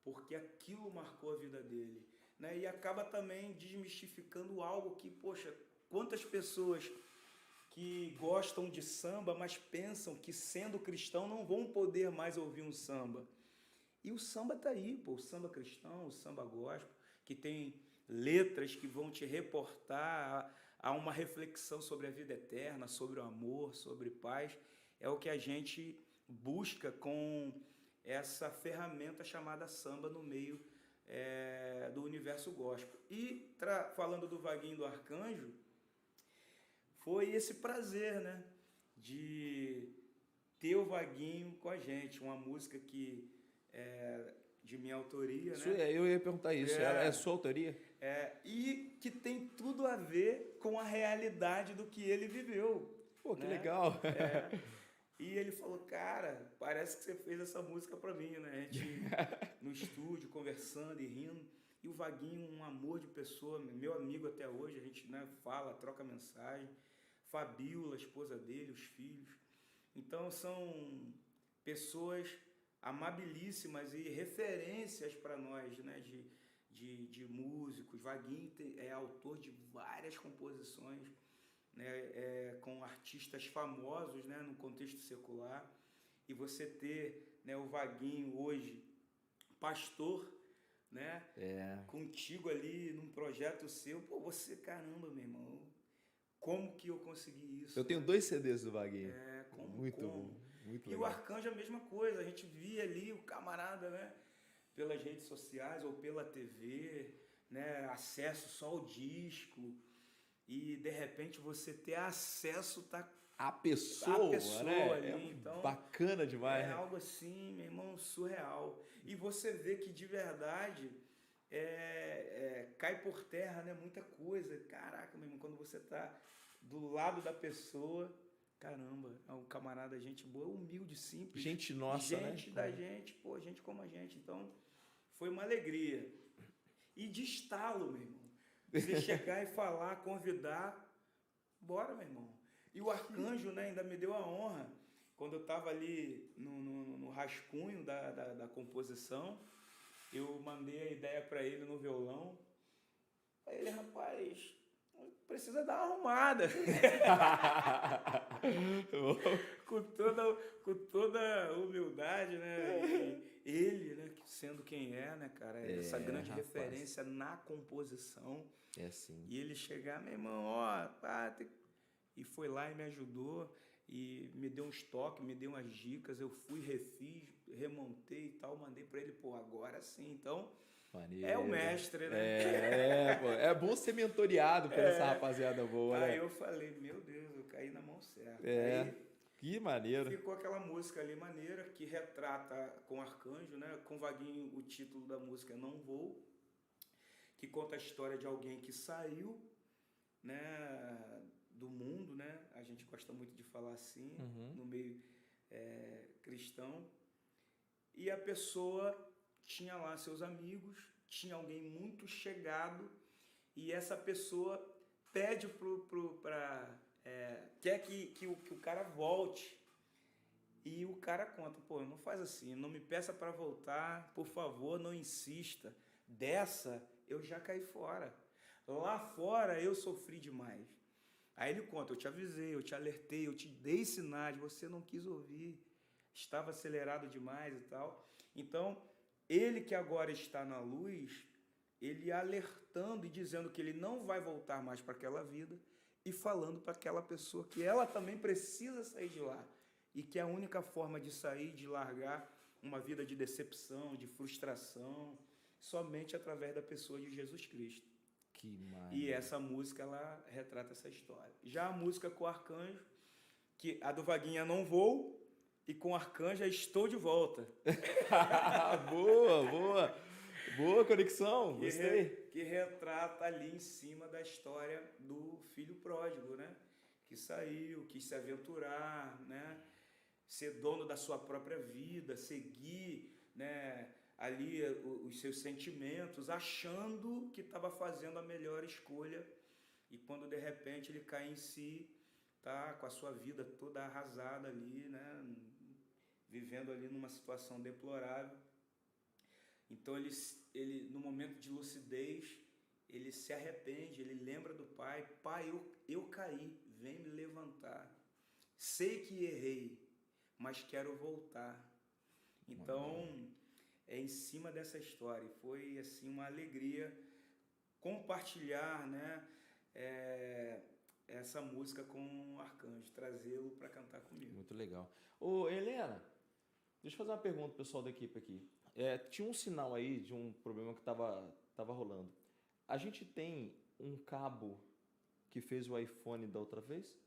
porque aquilo marcou a vida dele, né? E acaba também desmistificando algo que, poxa, quantas pessoas que gostam de samba, mas pensam que sendo cristão não vão poder mais ouvir um samba. E o samba tá aí, pô, o samba cristão, o samba gospel, que tem letras que vão te reportar a uma reflexão sobre a vida eterna, sobre o amor, sobre paz. É o que a gente busca com essa ferramenta chamada samba no meio do universo gospel. E falando do Vaguinho do Arcanjo, foi esse prazer, né, de ter o Vaguinho com a gente, uma música que é de minha autoria, né? Eu ia perguntar isso, é sua autoria? E que tem tudo a ver com a realidade do que ele viveu. Pô, que né? legal! E ele falou, cara, parece que você fez essa música pra mim, né? A gente no estúdio, conversando e rindo. E o Vaguinho, um amor de pessoa, meu amigo até hoje, a gente, né, fala, troca mensagem. Fabiola, a esposa dele, os filhos. Então, são pessoas amabilíssimas e referências para nós, né, de músicos. Vaguinho é autor de várias composições, né, com artistas famosos, né, no contexto secular. E você ter, né, o Vaguinho hoje, pastor, né, contigo ali num projeto seu, pô, você, caramba, meu irmão, como que eu consegui isso? Eu tenho 2 CDs do Vaguinho. Muito Como? bom, muito E legal. o Arcanjo a mesma coisa, a gente via ali o camarada, né, pelas redes sociais ou pela TV, né, acesso só ao disco, e de repente você ter acesso A pessoa, né? ali, então bacana demais. é Né? algo assim, meu irmão, surreal. E você vê que de verdade cai por terra, né, muita coisa. Caraca, meu irmão, quando você tá do lado da pessoa, caramba, é um camarada, gente boa, humilde, simples. Gente nossa, gente né? da gente, pô, gente como a gente. Então, foi uma alegria. E de estalo, meu irmão. Você chegar e falar, convidar, bora, meu irmão. E o Arcanjo, né, ainda me deu a honra, quando eu estava ali no rascunho da composição, eu mandei a ideia para ele no violão. Aí ele, rapaz, precisa dar uma arrumada. com toda humildade, né? E ele, né, sendo quem é, né, cara, essa grande referência na composição. É sim. E ele chegar, meu irmão, ó, e foi lá e me ajudou e me deu uns toques, me deu umas dicas, eu fui, refiz, remontei e tal, mandei para ele, pô, agora sim. Então, maneiro. É o mestre, né? Pô, é bom ser mentoreado por essa rapaziada boa, né? Aí eu falei, meu Deus, eu caí na mão certa. Aí, que maneiro. Ficou aquela música ali maneira, que retrata com Arcanjo, né? Com Vaguinho, o título da música é Não Vou, que conta a história de alguém que saiu, né, do mundo, né? A gente gosta muito de falar assim, no meio cristão. E a pessoa tinha lá seus amigos, tinha alguém muito chegado, e essa pessoa pede quer que o cara volte. E o cara conta, pô, não faz assim, não me peça para voltar, por favor, não insista. Dessa eu já caí fora. Lá fora eu sofri demais. Aí ele conta, eu te avisei, eu te alertei, eu te dei sinais, você não quis ouvir, estava acelerado demais e tal. Então, ele que agora está na luz, ele alertando e dizendo que ele não vai voltar mais para aquela vida e falando para aquela pessoa que ela também precisa sair de lá e que a única forma de sair, de largar uma vida de decepção, de frustração, somente através da pessoa de Jesus Cristo. Que maravilha. E essa música, ela retrata essa história. Já a música com o Arcanjo, que a do Vaguinha Não Vou, e com o Arcanjo Estou de Volta. Boa conexão, gostei. Que retrata ali em cima da história do filho pródigo, né? Que saiu, quis se aventurar, né? Ser dono da sua própria vida, seguir, né, ali os seus sentimentos, achando que estava fazendo a melhor escolha, e quando de repente ele cai em si, tá com a sua vida toda arrasada ali, né, vivendo ali numa situação deplorável. Então ele no momento de lucidez, ele se arrepende, ele lembra do pai, eu caí, vem me levantar, sei que errei, mas quero voltar. Então, é em cima dessa história. Foi assim uma alegria compartilhar, né, essa música com o Arcanjo, trazê-lo para cantar comigo. Muito legal. Ô, Helena, deixa eu fazer uma pergunta pro pessoal da equipe aqui. Tinha um sinal aí de um problema que tava rolando. A gente tem um cabo que fez o iPhone da outra vez?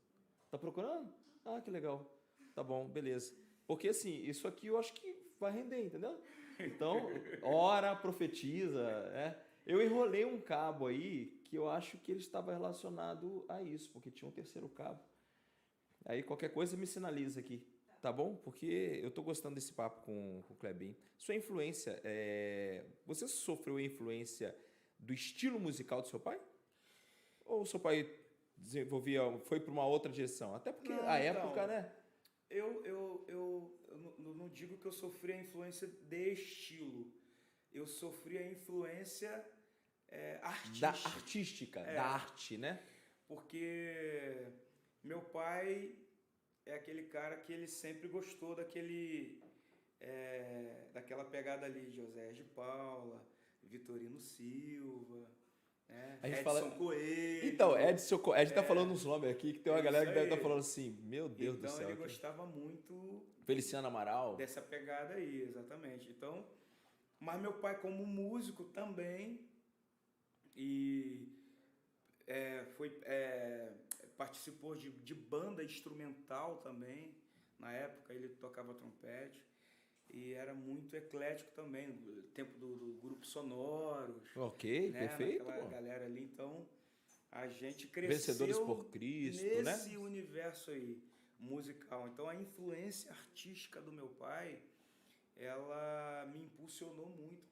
Tá procurando? Ah, que legal. Tá bom, beleza. Porque assim, isso aqui eu acho que vai render, entendeu? Então, ora, profetiza, Eu enrolei um cabo aí que eu acho que ele estava relacionado a isso, porque tinha um terceiro cabo. Aí qualquer coisa me sinaliza aqui, tá bom? Porque eu tô gostando desse papo com o Clebinho. Sua influência, você sofreu influência do estilo musical do seu pai? Ou o seu pai foi para uma outra direção? Até porque a época, né? Eu não digo que eu sofri a influência de estilo. Eu sofri a influência artística. Da arte, né? Porque meu pai é aquele cara que ele sempre gostou daquela pegada ali de José de Paula, Vitorino Silva, né? Edson Coelho. Então, Edson tá falando uns nomes aqui que tem uma galera que deve estar falando assim, meu Deus do céu. Então ele gostava muito... Feliciano Amaral. Dessa pegada aí, exatamente. Então, mas meu pai como músico também e participou de banda instrumental também. Na época ele tocava trompete e era muito eclético também, no tempo do grupo Sonoros. Ok, né? Perfeito. Aquela galera ali, então a gente cresceu Vencedores por Cristo, nesse universo aí musical. Então a influência artística do meu pai, ela me impulsionou muito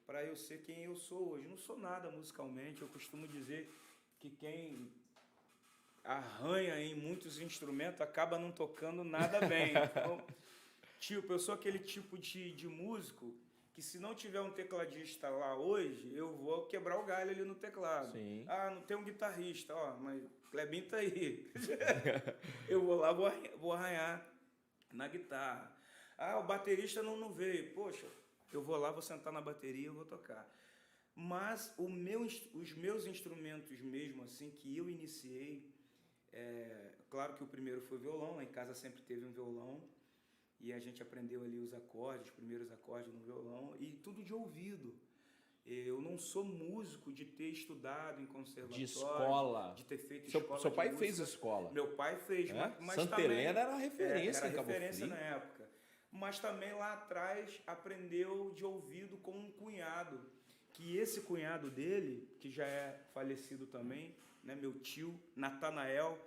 para eu ser quem eu sou hoje. Não sou nada musicalmente, eu costumo dizer que quem arranha em muitos instrumentos acaba não tocando nada bem. Então, eu sou aquele tipo de músico que se não tiver um tecladista lá hoje, eu vou quebrar o galho ali no teclado. Sim. Não tem um guitarrista, mas Clebinho tá aí. Eu vou lá, vou arranhar na guitarra. O baterista não veio. Poxa, eu vou lá, vou sentar na bateria e vou tocar. Mas os meus instrumentos mesmo, assim, que eu iniciei, claro que o primeiro foi violão, lá em casa sempre teve um violão, e a gente aprendeu ali os primeiros acordes no violão, e tudo de ouvido. Eu não sou músico de ter estudado em conservatório, de escola, de ter feito escola. Seu pai de fez escola? Meu pai fez, mas Santa também Helena era referência, era referência na época. Mas também lá atrás aprendeu de ouvido com um cunhado, que esse cunhado dele, que já é falecido também, né, meu tio Natanael,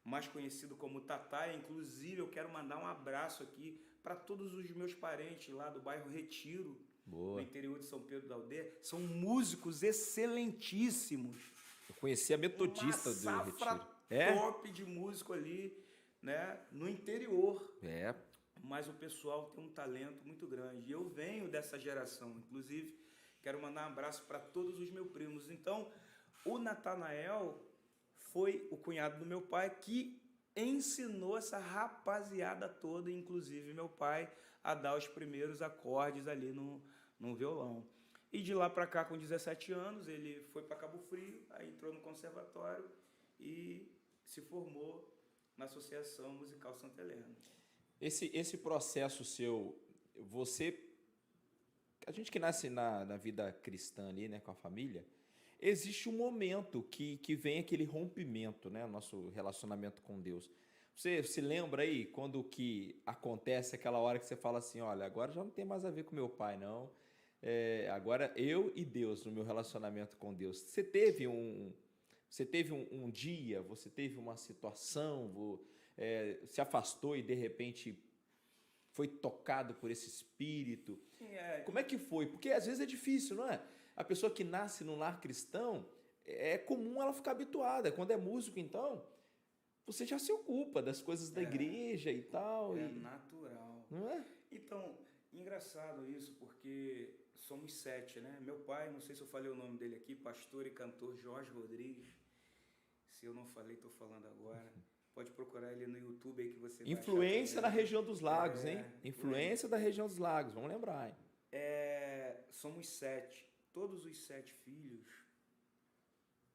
mais conhecido como Tatá. Inclusive eu quero mandar um abraço aqui para todos os meus parentes lá do bairro Retiro, no interior de São Pedro da Aldeia. São músicos excelentíssimos. Eu conheci a metodista do Retiro. Top de músico ali, né, no interior. Mas o pessoal tem um talento muito grande. E eu venho dessa geração. Inclusive, quero mandar um abraço para todos os meus primos. Então, o Natanael foi o cunhado do meu pai que ensinou essa rapaziada toda, inclusive meu pai, a dar os primeiros acordes ali no violão. E de lá para cá, com 17 anos, ele foi para Cabo Frio, aí entrou no conservatório e se formou na Associação Musical Santa Helena. Esse processo seu, a gente que nasce na vida cristã ali, né, com a família, existe um momento que vem aquele rompimento, né, nosso relacionamento com Deus. Você se lembra aí quando que acontece aquela hora que você fala assim, olha, agora já não tem mais a ver com meu pai, não. Agora eu e Deus no meu relacionamento com Deus. Você teve um dia, você teve uma situação, se afastou e de repente foi tocado por esse espírito. Como é que foi? Porque às vezes é difícil, não é? A pessoa que nasce num lar cristão, é comum ela ficar habituada. Quando é músico, então, você já se ocupa das coisas da igreja e tal. É natural. Não é? Então, engraçado isso, porque somos 7, né? Meu pai, não sei se eu falei o nome dele aqui, pastor e cantor Jorge Rodrigues. Se eu não falei, estou falando agora. Pode procurar ele no YouTube aí que você vai Influência na região dos lagos, hein? Influência da região dos lagos, vamos lembrar, hein? Somos 7. Todos os 7 filhos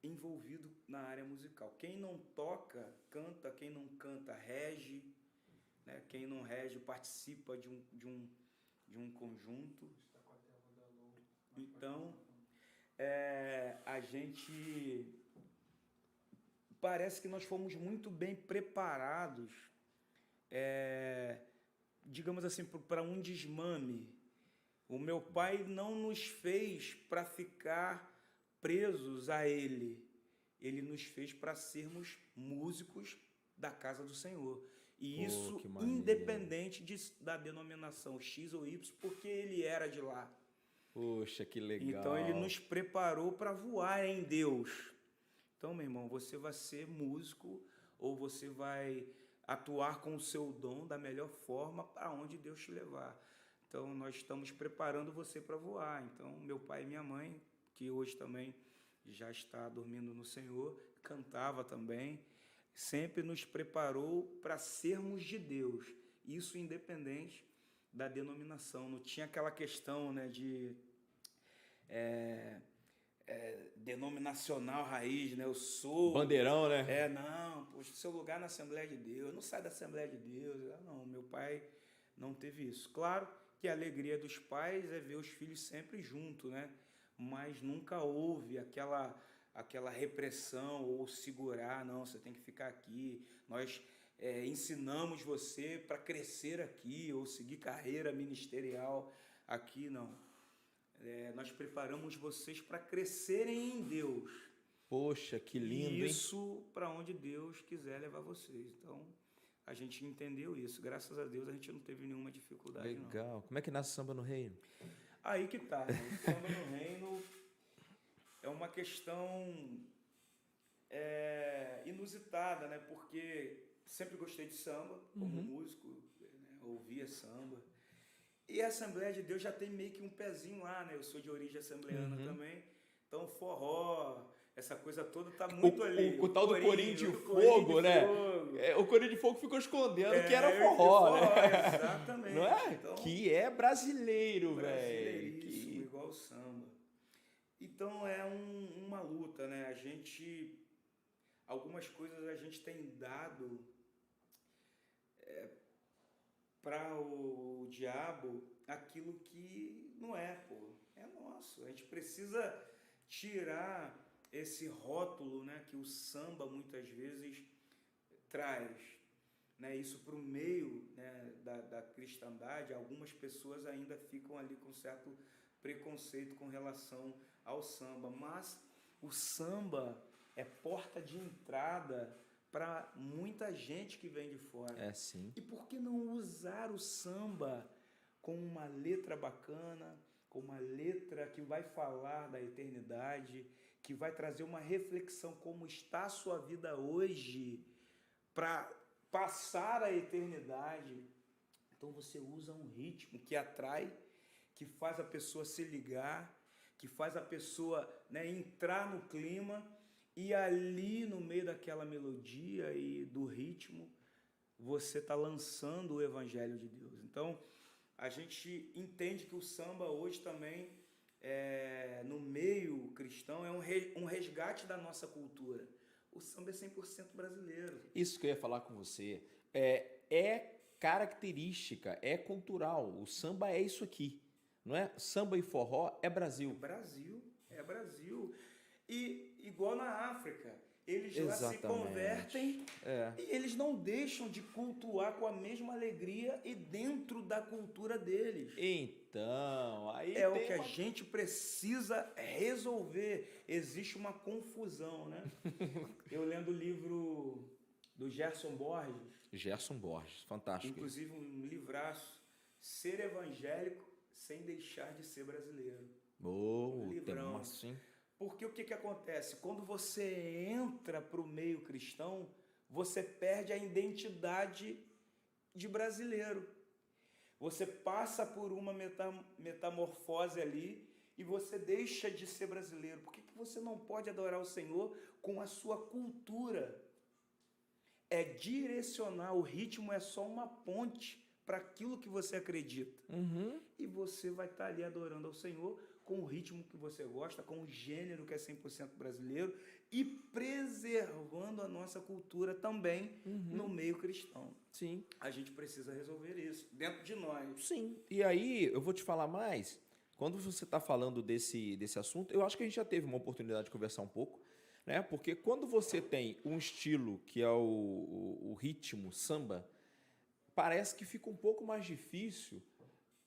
envolvidos na área musical. Quem não toca, canta. Quem não canta, rege. Né? Quem não rege, participa de um conjunto. Então, a gente... Parece que nós fomos muito bem preparados, digamos assim, para um desmame. O meu pai não nos fez para ficar presos a ele. Ele nos fez para sermos músicos da casa do Senhor. E isso independente da denominação X ou Y, porque ele era de lá. Poxa, que legal. Então ele nos preparou para voar em Deus. Então, meu irmão, você vai ser músico ou você vai atuar com o seu dom da melhor forma para onde Deus te levar. Então, nós estamos preparando você para voar. Então, meu pai e minha mãe, que hoje também já está dormindo no Senhor, cantava também, sempre nos preparou para sermos de Deus, isso independente da denominação. Não tinha aquela questão, né, de denominacional raiz, né? Eu sou... Bandeirão, né? Não, poxa, seu lugar na Assembleia de Deus, não sai da Assembleia de Deus. Não, meu pai não teve isso. Claro que a alegria dos pais é ver os filhos sempre juntos, né? Mas nunca houve aquela repressão ou segurar, não, você tem que ficar aqui, nós ensinamos você para crescer aqui ou seguir carreira ministerial aqui, não. Nós preparamos vocês para crescerem em Deus. Poxa, que lindo, e isso para onde Deus quiser levar vocês. Então, a gente entendeu isso. Graças a Deus, a gente não teve nenhuma dificuldade. Legal. Não. Como é que nasce Samba no Reino? Aí que tá, né? O Samba no Reino é uma questão inusitada, né? Porque sempre gostei de samba, como músico, né? Ouvia samba. E a Assembleia de Deus já tem meio que um pezinho lá, né? Eu sou de origem assembleana também. Então, forró, essa coisa toda tá muito ali. O tal do corinho de fogo, né? O corinho de fogo ficou escondendo que era forró, né? Exatamente. Não é? Então, que é brasileiro, velho. Igual o samba. Então, é uma luta, né? Algumas coisas a gente tem dado para o diabo aquilo que não é, é nosso. A gente precisa tirar esse rótulo, né, que o samba muitas vezes traz, né, isso para o meio, né, da cristandade. Algumas pessoas ainda ficam ali com certo preconceito com relação ao samba, mas o samba é porta de entrada para muita gente que vem de fora. Sim. E por que não usar o samba com uma letra bacana, com uma letra que vai falar da eternidade, que vai trazer uma reflexão como está a sua vida hoje para passar a eternidade? Então você usa um ritmo que atrai, que faz a pessoa se ligar, que faz a pessoa, né, entrar no clima. E ali, no meio daquela melodia e do ritmo, você está lançando o Evangelho de Deus. Então, a gente entende que o samba hoje também, no meio cristão, é um resgate da nossa cultura. O samba é 100% brasileiro. Isso que eu ia falar com você. É característica, é cultural. O samba é isso aqui, não é? Samba e forró é Brasil. É Brasil. E igual na África, eles lá se convertem e eles não deixam de cultuar com a mesma alegria e dentro da cultura deles. Então, aí é o que a gente precisa resolver. Existe uma confusão, né? Eu lendo o livro do Gerson Borges. Fantástico. Inclusive um livraço, Ser Evangélico Sem Deixar de Ser Brasileiro. Livrão. Assim. Porque o que acontece? Quando você entra para o meio cristão, você perde a identidade de brasileiro. Você passa por uma metamorfose ali e você deixa de ser brasileiro. Por que você não pode adorar o Senhor com a sua cultura? É direcionar, o ritmo é só uma ponte para aquilo que você acredita. E você vai estar ali adorando ao Senhor com o ritmo que você gosta, com o gênero que é 100% brasileiro e preservando a nossa cultura também no meio cristão. Sim. A gente precisa resolver isso dentro de nós. Sim. E aí, eu vou te falar mais. Quando você está falando desse assunto, eu acho que a gente já teve uma oportunidade de conversar um pouco, né? Porque quando você tem um estilo que é o ritmo samba, parece que fica um pouco mais difícil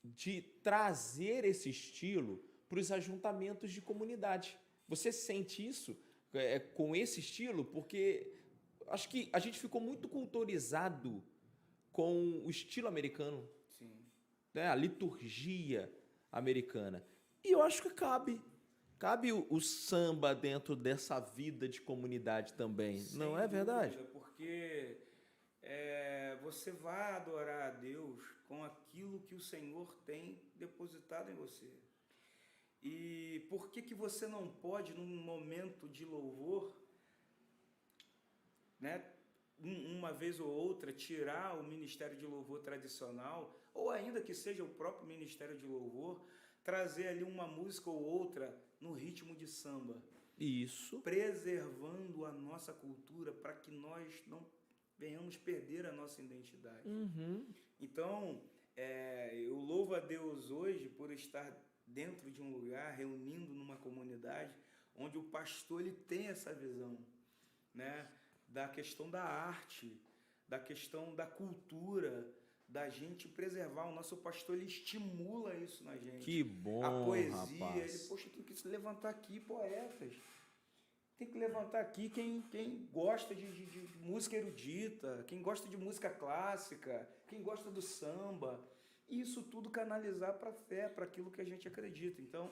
de trazer esse estilo para os ajuntamentos de comunidade. Você sente isso com esse estilo? Porque acho que a gente ficou muito culturizado com o estilo americano. Sim. Né? A liturgia americana. E eu acho que cabe o samba dentro dessa vida de comunidade também. Sem não é verdade? Dúvida, porque você vai adorar a Deus com aquilo que o Senhor tem depositado em você. E por que você não pode, num momento de louvor, né, uma vez ou outra, tirar o ministério de louvor tradicional, ou ainda que seja o próprio ministério de louvor, trazer ali uma música ou outra no ritmo de samba? Isso. Preservando a nossa cultura para que nós não venhamos perder a nossa identidade. Então, eu louvo a Deus hoje por estar dentro de um lugar, reunindo numa comunidade, onde o pastor ele tem essa visão, né, da questão da arte, da questão da cultura, da gente preservar. O nosso pastor ele estimula isso na gente. Que bom, a poesia, rapaz. ele, poxa, tem que se levantar aqui, poetas. Tem que levantar aqui quem gosta de música erudita, quem gosta de música clássica, quem gosta do samba. E isso tudo canalizar para a fé, para aquilo que a gente acredita. Então,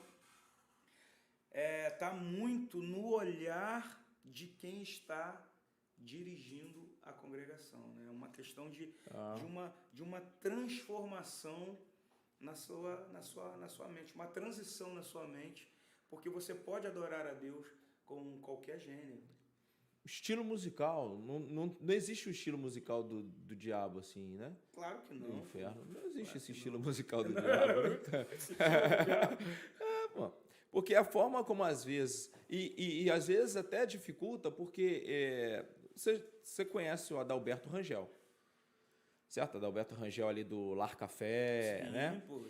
tá muito no olhar de quem está dirigindo a congregação, né? Uma questão de uma transformação na sua mente, uma transição na sua mente, porque você pode adorar a Deus com qualquer gênero. Estilo musical, não existe o estilo musical do diabo assim, né? Claro que não. No inferno. Não existe Claro esse que estilo não. musical do diabo. Bom, porque a forma como às vezes, e às vezes até dificulta, porque você conhece o Adalberto Rangel, certo? Adalberto Rangel ali do Lar Café, Sim, né? pô,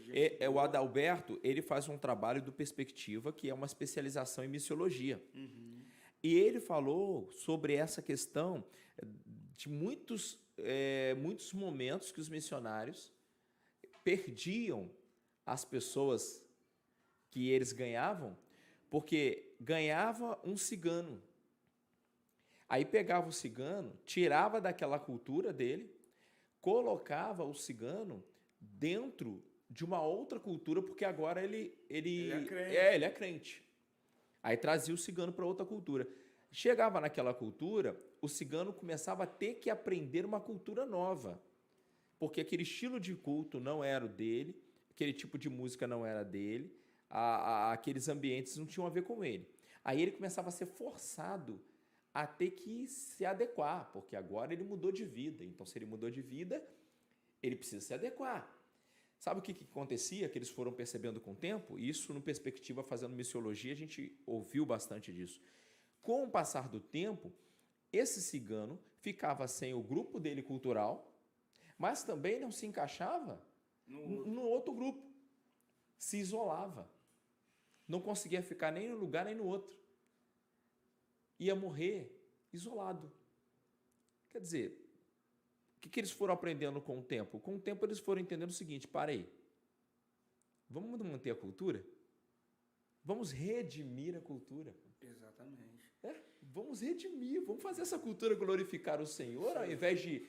O Adalberto, ele faz um trabalho do Perspectiva, que é uma especialização em missiologia. E ele falou sobre essa questão de muitos momentos que os missionários perdiam as pessoas que eles ganhavam, porque ganhava um cigano. Aí pegava o cigano, tirava daquela cultura dele, colocava o cigano dentro de uma outra cultura, porque agora ele é crente. Aí trazia o cigano para outra cultura. Chegava naquela cultura, o cigano começava a ter que aprender uma cultura nova, porque aquele estilo de culto não era o dele, aquele tipo de música não era dele, aqueles ambientes não tinham a ver com ele. Aí ele começava a ser forçado a ter que se adequar, porque agora ele mudou de vida. Então, se ele mudou de vida, ele precisa se adequar. Sabe o que acontecia, que eles foram percebendo com o tempo? Isso, no Perspectiva, fazendo missiologia, a gente ouviu bastante disso. Com o passar do tempo, esse cigano ficava sem o grupo dele cultural, mas também não se encaixava no outro grupo. Se isolava. Não conseguia ficar nem no lugar nem no outro. Ia morrer isolado. Quer dizer, o que eles foram aprendendo com o tempo? Com o tempo eles foram entendendo o seguinte: para aí, vamos manter a cultura? Vamos redimir a cultura. Exatamente. Vamos redimir, vamos fazer essa cultura glorificar o Senhor, ao invés de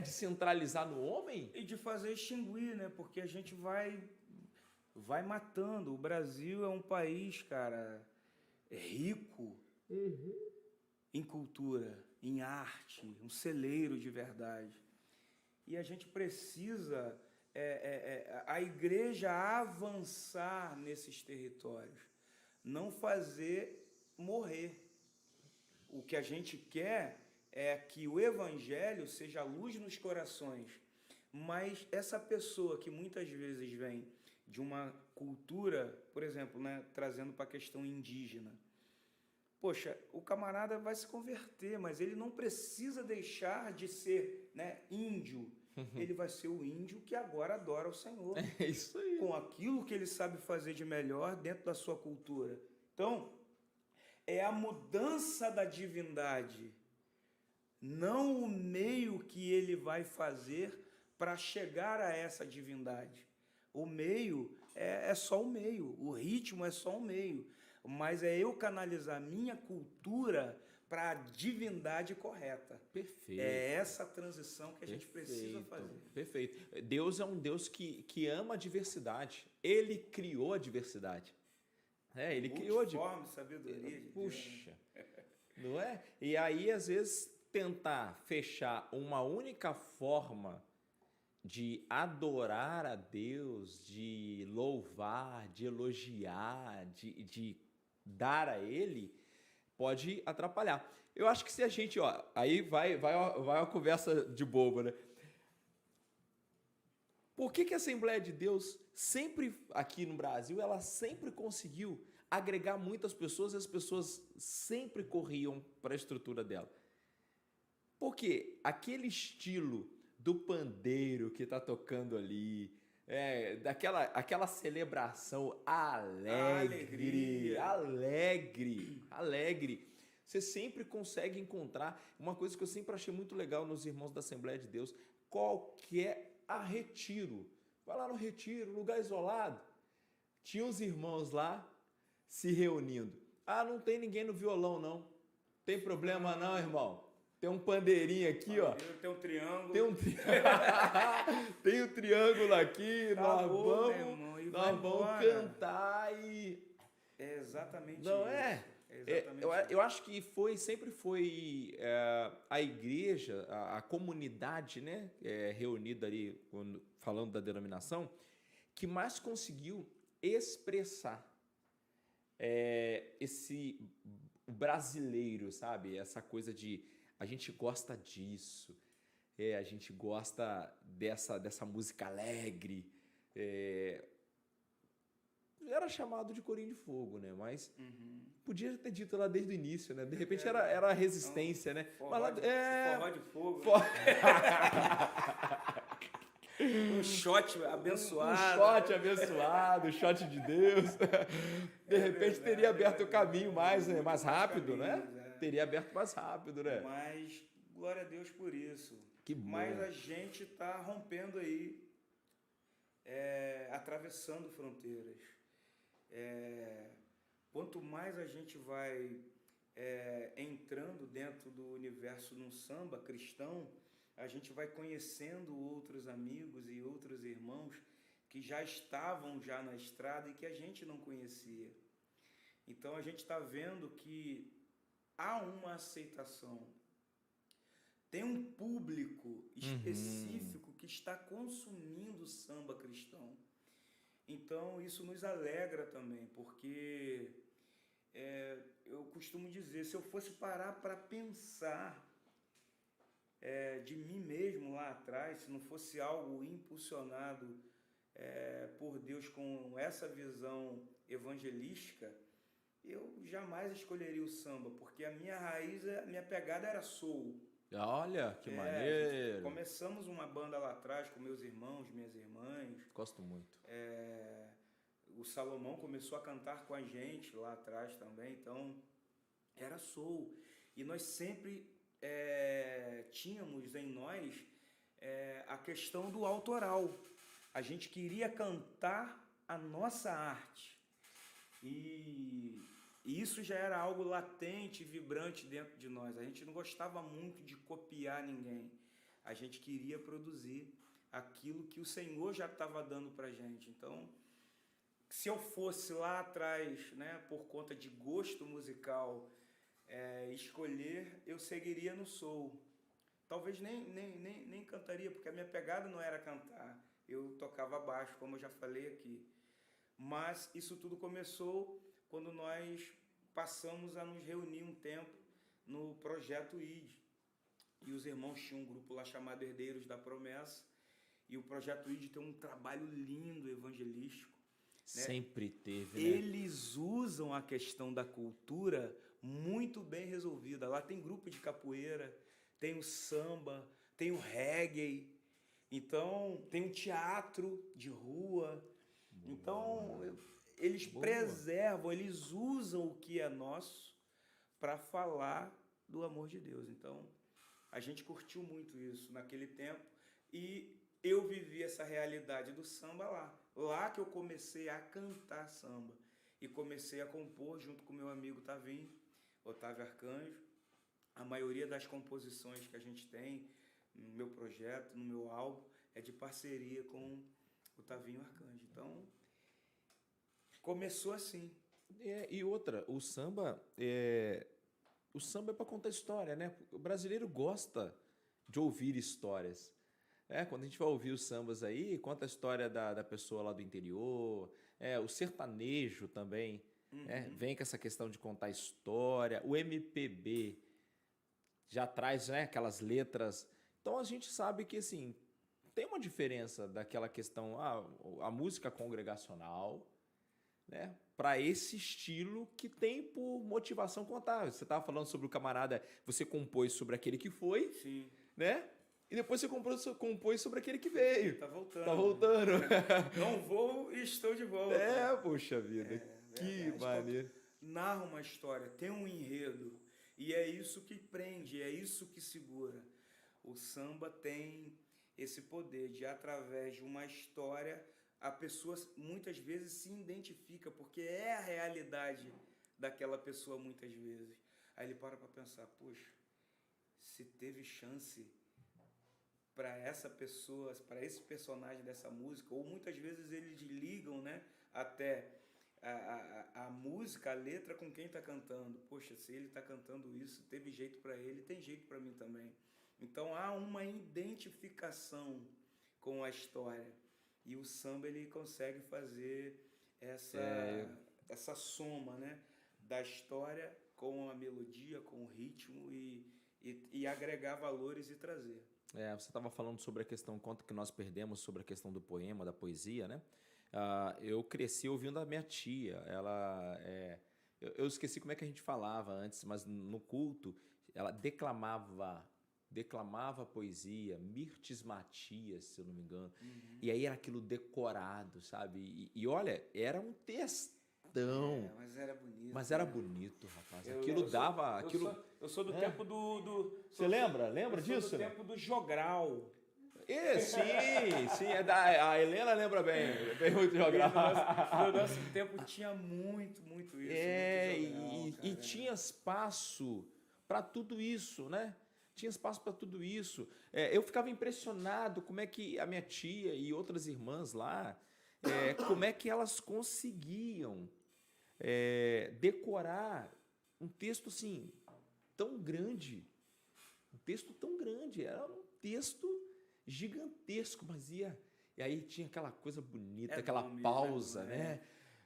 centralizar no homem. E de fazer extinguir, né? Porque a gente vai matando. O Brasil é um país, cara, rico em cultura, em arte, um celeiro de verdade. E a gente precisa, a igreja avançar nesses territórios, não fazer morrer. O que a gente quer é que o evangelho seja luz nos corações, mas essa pessoa que muitas vezes vem de uma cultura, por exemplo, né, trazendo para a questão indígena, poxa, o camarada vai se converter, mas ele não precisa deixar de ser, né, índio. Ele vai ser o índio que agora adora o Senhor. É isso aí. Com aquilo que ele sabe fazer de melhor dentro da sua cultura. Então, é a mudança da divindade, não o meio que ele vai fazer para chegar a essa divindade. O meio é só o meio, o ritmo é só o meio, mas é eu canalizar minha cultura para a divindade correta. Perfeito. É essa transição que a gente precisa fazer. Perfeito. Deus é um Deus que ama a diversidade. Ele criou a diversidade. Ele criou a diversidade. Sabedoria. Puxa, não é? E aí, às vezes, tentar fechar uma única forma de adorar a Deus, de louvar, de elogiar, de dar a Ele, pode atrapalhar. Eu acho que se a gente, ó, aí vai uma conversa de bobo, né? Por que a Assembleia de Deus sempre, aqui no Brasil, ela sempre conseguiu agregar muitas pessoas e as pessoas sempre corriam para a estrutura dela? Porque aquele estilo do pandeiro que tá tocando ali, aquela celebração alegre. Você sempre consegue encontrar uma coisa que eu sempre achei muito legal nos irmãos da Assembleia de Deus, qualquer retiro. Vai lá no retiro, lugar isolado. Tinha os irmãos lá se reunindo. Ah, não tem ninguém no violão, não. Tem problema não, irmão. Tem um pandeirinho aqui, ó. Tem um triângulo. Tem um triângulo aqui. Acabou, nós vamos cantar e... É exatamente não isso. Eu acho que sempre foi a igreja, a comunidade, né, reunida ali, falando da denominação, que mais conseguiu expressar o brasileiro, sabe? Essa coisa de a gente gosta disso, a gente gosta dessa música alegre. Era chamado de Corinho de Fogo, né? Mas podia ter dito lá desde o início, né? De repente era a resistência, né? Forró de fogo. Um shot abençoado. Um shot de Deus. De repente teria aberto o caminho mais rápido, né? Teria aberto mais rápido, né? Mas glória a Deus por isso. Que bom. Mas a gente está rompendo aí, atravessando fronteiras. Quanto mais a gente vai entrando dentro do universo no samba cristão, a gente vai conhecendo outros amigos e outros irmãos que já estavam já na estrada e que a gente não conhecia. Então a gente está vendo que há uma aceitação. Tem um público específico que está consumindo o samba cristão. Então isso nos alegra também, porque eu costumo dizer, se eu fosse parar para pensar de mim mesmo lá atrás, se não fosse algo impulsionado por Deus com essa visão evangelística, eu jamais escolheria o samba, porque a minha raiz, a minha pegada era soul. Olha, que maneiro! Começamos uma banda lá atrás com meus irmãos, minhas irmãs. Gosto muito. O Salomão começou a cantar com a gente lá atrás também, então era soul. E nós sempre tínhamos em nós a questão do autoral. A gente queria cantar a nossa arte. E isso já era algo latente, vibrante dentro de nós. A gente não gostava muito de copiar ninguém. A gente queria produzir aquilo que o Senhor já estava dando para a gente. Então, se eu fosse lá atrás, né, por conta de gosto musical, escolher, eu seguiria no soul. Talvez nem cantaria, porque a minha pegada não era cantar. Eu tocava baixo, como eu já falei aqui. Mas isso tudo começou quando nós passamos a nos reunir um tempo no Projeto ID. E os irmãos tinham um grupo lá chamado Herdeiros da Promessa. E o Projeto ID tem um trabalho lindo, evangelístico. Né? Sempre teve, né? Eles usam a questão da cultura muito bem resolvida. Lá tem grupo de capoeira, tem o samba, tem o reggae. Então, tem o teatro de rua. Então, eles preservam, eles usam o que é nosso para falar do amor de Deus. Então, a gente curtiu muito isso naquele tempo e eu vivi essa realidade do samba lá. Lá que eu comecei a cantar samba e comecei a compor junto com meu amigo Tavinho, Otávio Arcanjo. A maioria das composições que a gente tem no meu projeto, no meu álbum, é de parceria com o Tavinho Arcanjo. Então, começou assim. E outra, o samba é para contar história, né? O brasileiro gosta de ouvir histórias. Quando a gente vai ouvir os sambas aí, conta a história da pessoa lá do interior, o sertanejo também, vem com essa questão de contar história, o MPB já traz, né, aquelas letras. Então a gente sabe que assim, tem uma diferença daquela questão, a música congregacional, né, para esse estilo que tem por motivação contar. Você estava falando sobre o camarada, você compôs sobre aquele que foi, Sim. né? E depois você compôs sobre aquele que veio. Tá voltando. Tá voltando. Não vou e estou de volta. Puxa vida. Que maneiro. Narra uma história, tem um enredo. E é isso que prende, é isso que segura. O samba tem esse poder de, através de uma história, a pessoa muitas vezes se identifica, porque é a realidade daquela pessoa muitas vezes. Aí ele para pensar, poxa, se teve chance para essa pessoa, para esse personagem dessa música, ou muitas vezes eles ligam, né, até a música, a letra com quem está cantando. Poxa, se ele está cantando isso, teve jeito para ele, tem jeito para mim também. Então há uma identificação com a história. E o samba ele consegue fazer essa soma, né, da história com a melodia, com o ritmo e agregar valores e trazer. Você estava falando sobre a questão, quanto que nós perdemos sobre a questão do poema, da poesia, né? Eu cresci ouvindo a minha tia. Eu esqueci como é que a gente falava antes, mas no culto ela declamava poesia, Mirtes Matias, se eu não me engano. E aí era aquilo decorado, sabe? E olha, era um textão. Mas era bonito. Mas era bonito, rapaz. Aquilo dava... Eu sou do tempo do... Você lembra? Lembra disso? Eu sou do tempo do jogral. Sim. A Helena lembra bem muito jogral. No nosso tempo tinha muito isso. Muito jogral, e tinha espaço para tudo isso, né? Tinha espaço para tudo isso. Eu ficava impressionado como é que a minha tia e outras irmãs lá, como é que elas conseguiam decorar um texto assim, tão grande. Um texto tão grande. Era um texto gigantesco, mas e aí tinha aquela coisa bonita, aquela pausa, né?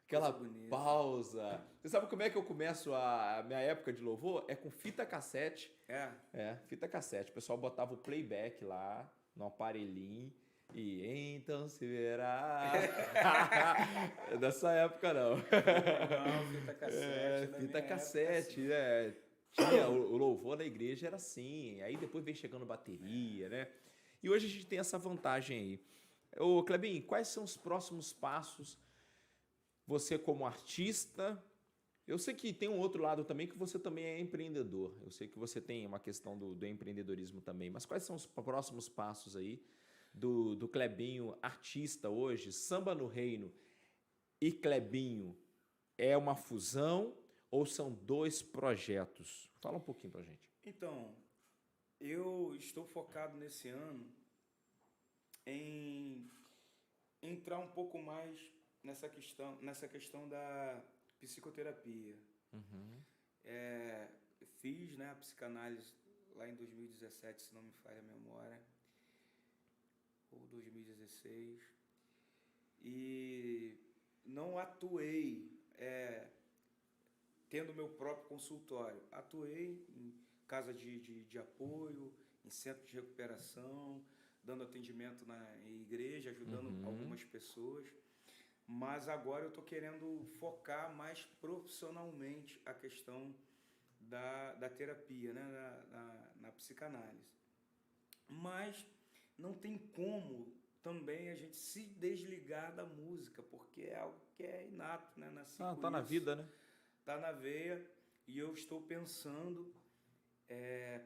Aquela pausa. Você sabe como é que eu começo a minha época de louvor? É com fita cassete. Fita cassete. O pessoal botava o playback lá no aparelhinho e então se verá. Dessa época não. Não, fita cassete. Fita cassete, né? Tinha o louvor na igreja era assim. Aí depois vem chegando bateria, né? E hoje a gente tem essa vantagem aí. Ô, Clebinho, quais são os próximos passos? Você como artista, eu sei que tem um outro lado também, que você também é empreendedor. Eu sei que você tem uma questão do empreendedorismo também. Mas quais são os próximos passos aí do Clebinho artista hoje? Samba no Reino e Clebinho é uma fusão ou são dois projetos? Fala um pouquinho pra gente. Então, eu estou focado nesse ano em entrar um pouco mais nessa questão da psicoterapia. Fiz, né, a psicanálise lá em 2017, se não me falha a memória, ou 2016, e não atuei tendo meu próprio consultório. Atuei em casa de apoio, em centro de recuperação, dando atendimento na igreja, ajudando algumas pessoas. Mas agora eu estou querendo focar mais profissionalmente a questão da terapia, né? na psicanálise. Mas não tem como também a gente se desligar da música, porque é algo que é inato, né? Tá na vida, né? Tá na veia, e eu estou pensando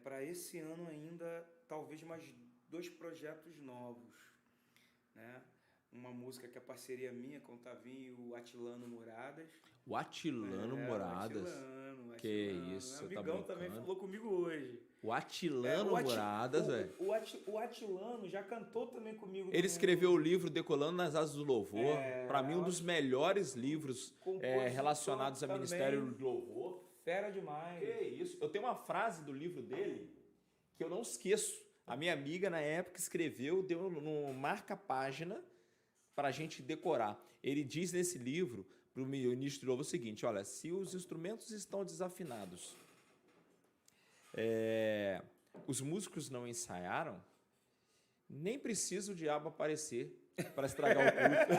para esse ano ainda, talvez mais 2 projetos novos, né? Uma música que é parceria minha com o Tavinho e o Atilano Moradas. O Atilano Moradas? Atilano. Que isso, o amigão também falou comigo hoje. O Atilano Moradas, velho. O Atilano já cantou também comigo. Ele escreveu o livro Decolando nas Asas do Louvor. Para mim, um dos melhores livros relacionados ao Ministério do Louvor. Fera demais. Que isso. Eu tenho uma frase do livro dele que eu não esqueço A minha amiga, na época, escreveu, deu no marca-página para a gente decorar. Ele diz nesse livro, para o ministro Lobo, o seguinte, olha, se os instrumentos estão desafinados, os músicos não ensaiaram, nem precisa o diabo aparecer para estragar o culto.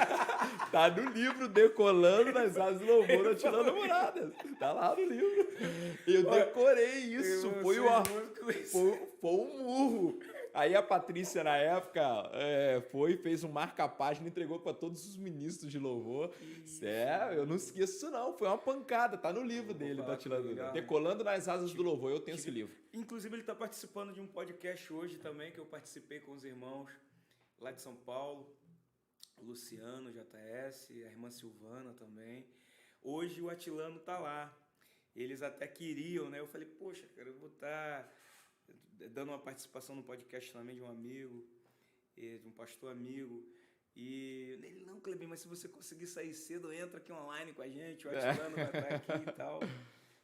Tá no livro Decolando nas Asas do Louvor, Atilano Muradas. Tá lá no livro. Eu decorei isso. Foi um murro. Aí a Patrícia, na época, fez um marca-página e entregou para todos os ministros de louvor. Eu não esqueço isso não. Foi uma pancada. Tá no livro dele, do Atilano Muradas. Decolando nas Asas do Louvor. Eu tenho esse livro. Inclusive, ele está participando de um podcast hoje também, que eu participei com os irmãos lá de São Paulo. O Luciano, JS, a irmã Silvana também. Hoje o Atilano tá lá. Eles até queriam, né? Eu falei, poxa, cara, eu vou estar dando uma participação no podcast também de um amigo, de um pastor amigo. E ele, não, Clebinho, mas se você conseguir sair cedo, entra aqui online com a gente, o Atilano vai estar aqui e tal.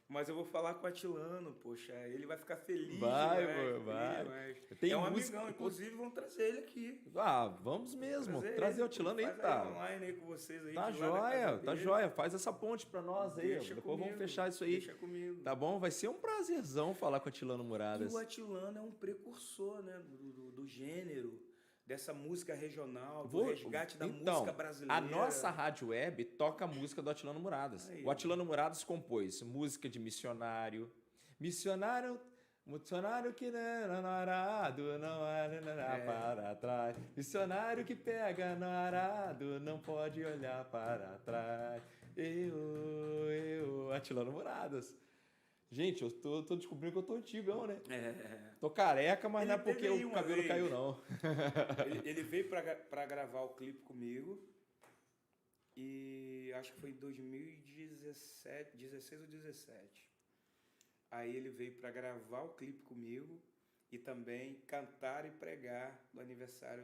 Mas eu vou falar com o Atilano, poxa, ele vai ficar feliz. Vai. É um amigão, inclusive vão trazer ele aqui. Vamos mesmo. Trazer o Atilano aí, tá? Online aí com vocês aí. Tá joia. Faz essa ponte pra nós aí. Depois vamos fechar isso aí. Deixa comigo. Tá bom? Vai ser um prazerzão falar com o Atilano Muradas. E o Atilano é um precursor, né, do gênero, dessa música regional, do resgate da música brasileira. A nossa rádio web toca a música do Atilano Muradas. Aí, o Atilano Muradas compôs música de missionário que não arado, não para trás. Missionário que pega no arado, não pode olhar para trás. Atilano Muradas. Gente, eu tô descobrindo que eu tô antigão, né? Tô careca, mas não é porque o cabelo caiu, não. Ele veio pra gravar o clipe comigo e acho que foi em 2017, 16 ou 17. Aí ele veio pra gravar o clipe comigo e também cantar e pregar no aniversário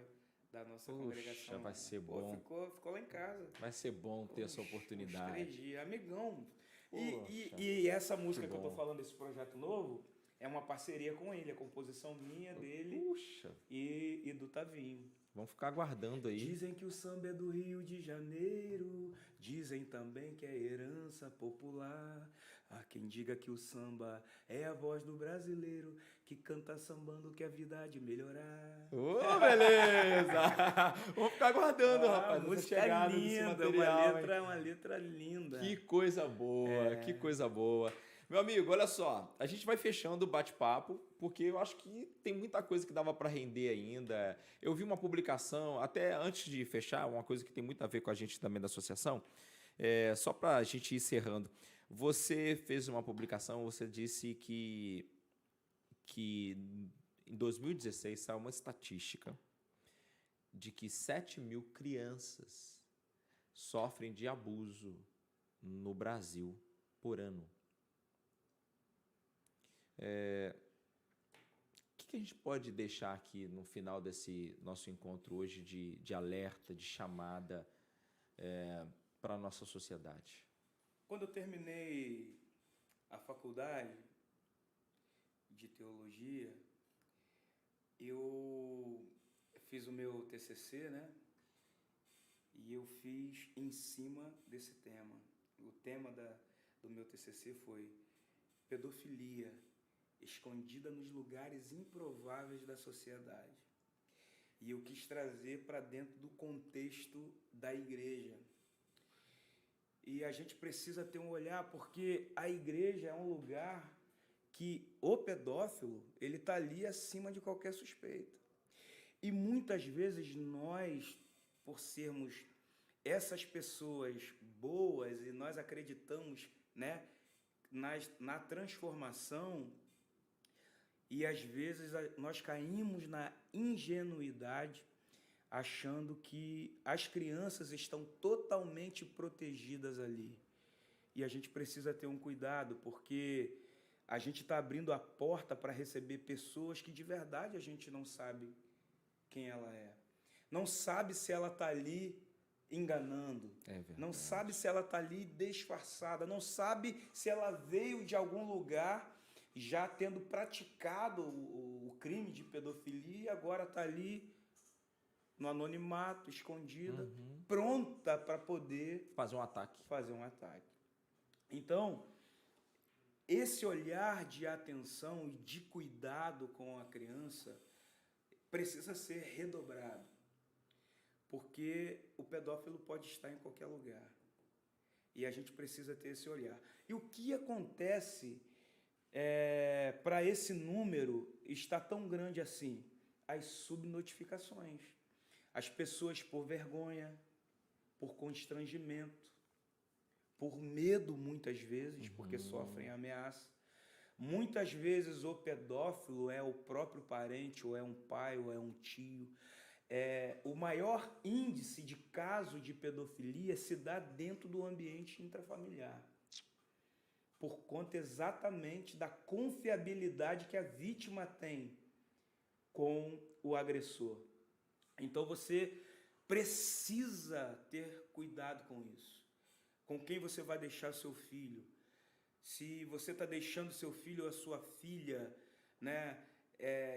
da nossa congregação. Vai ser bom. Ficou lá em casa. Vai ser bom ter essa oportunidade. 3 dias, amigão. E essa música que eu tô falando, esse projeto novo, é uma parceria com ele, a composição minha, dele e do Tavinho. Vamos ficar aguardando aí. Dizem que o samba é do Rio de Janeiro, dizem também que é herança popular. Há quem diga que o samba é a voz do brasileiro que canta sambando que a vida há de melhorar. Beleza! Vamos ficar aguardando, rapaz. Música linda, uma letra linda. Que coisa boa, que coisa boa. Meu amigo, olha só, a gente vai fechando o bate-papo, porque eu acho que tem muita coisa que dava para render ainda. Eu vi uma publicação, até antes de fechar, uma coisa que tem muito a ver com a gente também da associação, só para a gente ir encerrando. Você fez uma publicação, você disse que em 2016 saiu uma estatística de que 7.000 crianças sofrem de abuso no Brasil por ano. O que a gente pode deixar aqui no final desse nosso encontro hoje de alerta, de chamada para a nossa sociedade? Quando eu terminei a faculdade de teologia, eu fiz o meu TCC, né? E eu fiz em cima desse tema. O tema do meu TCC foi pedofilia escondida nos lugares improváveis da sociedade. E eu quis trazer para dentro do contexto da igreja. E a gente precisa ter um olhar, porque a igreja é um lugar que o pedófilo, ele está ali acima de qualquer suspeita. E muitas vezes nós, por sermos essas pessoas boas e nós acreditamos, né, na transformação, e às vezes nós caímos na ingenuidade, achando que as crianças estão totalmente protegidas ali. E a gente precisa ter um cuidado, porque a gente está abrindo a porta para receber pessoas que de verdade a gente não sabe quem ela é. Não sabe se ela está ali enganando. Não sabe se ela está ali disfarçada. Não sabe se ela veio de algum lugar já tendo praticado o crime de pedofilia, agora está ali no anonimato, escondida, pronta para poder fazer um ataque. Então, esse olhar de atenção e de cuidado com a criança precisa ser redobrado, porque o pedófilo pode estar em qualquer lugar e a gente precisa ter esse olhar. E o que acontece para esse número estar tão grande assim? As subnotificações. As pessoas, por vergonha, por constrangimento, por medo, muitas vezes, porque sofrem ameaça. Muitas vezes o pedófilo é o próprio parente, ou é um pai, ou é um tio. O maior índice de caso de pedofilia se dá dentro do ambiente intrafamiliar, por conta exatamente da confiabilidade que a vítima tem com o agressor. Então você precisa ter cuidado com isso. Com quem você vai deixar seu filho? Se você está deixando seu filho ou a sua filha, né,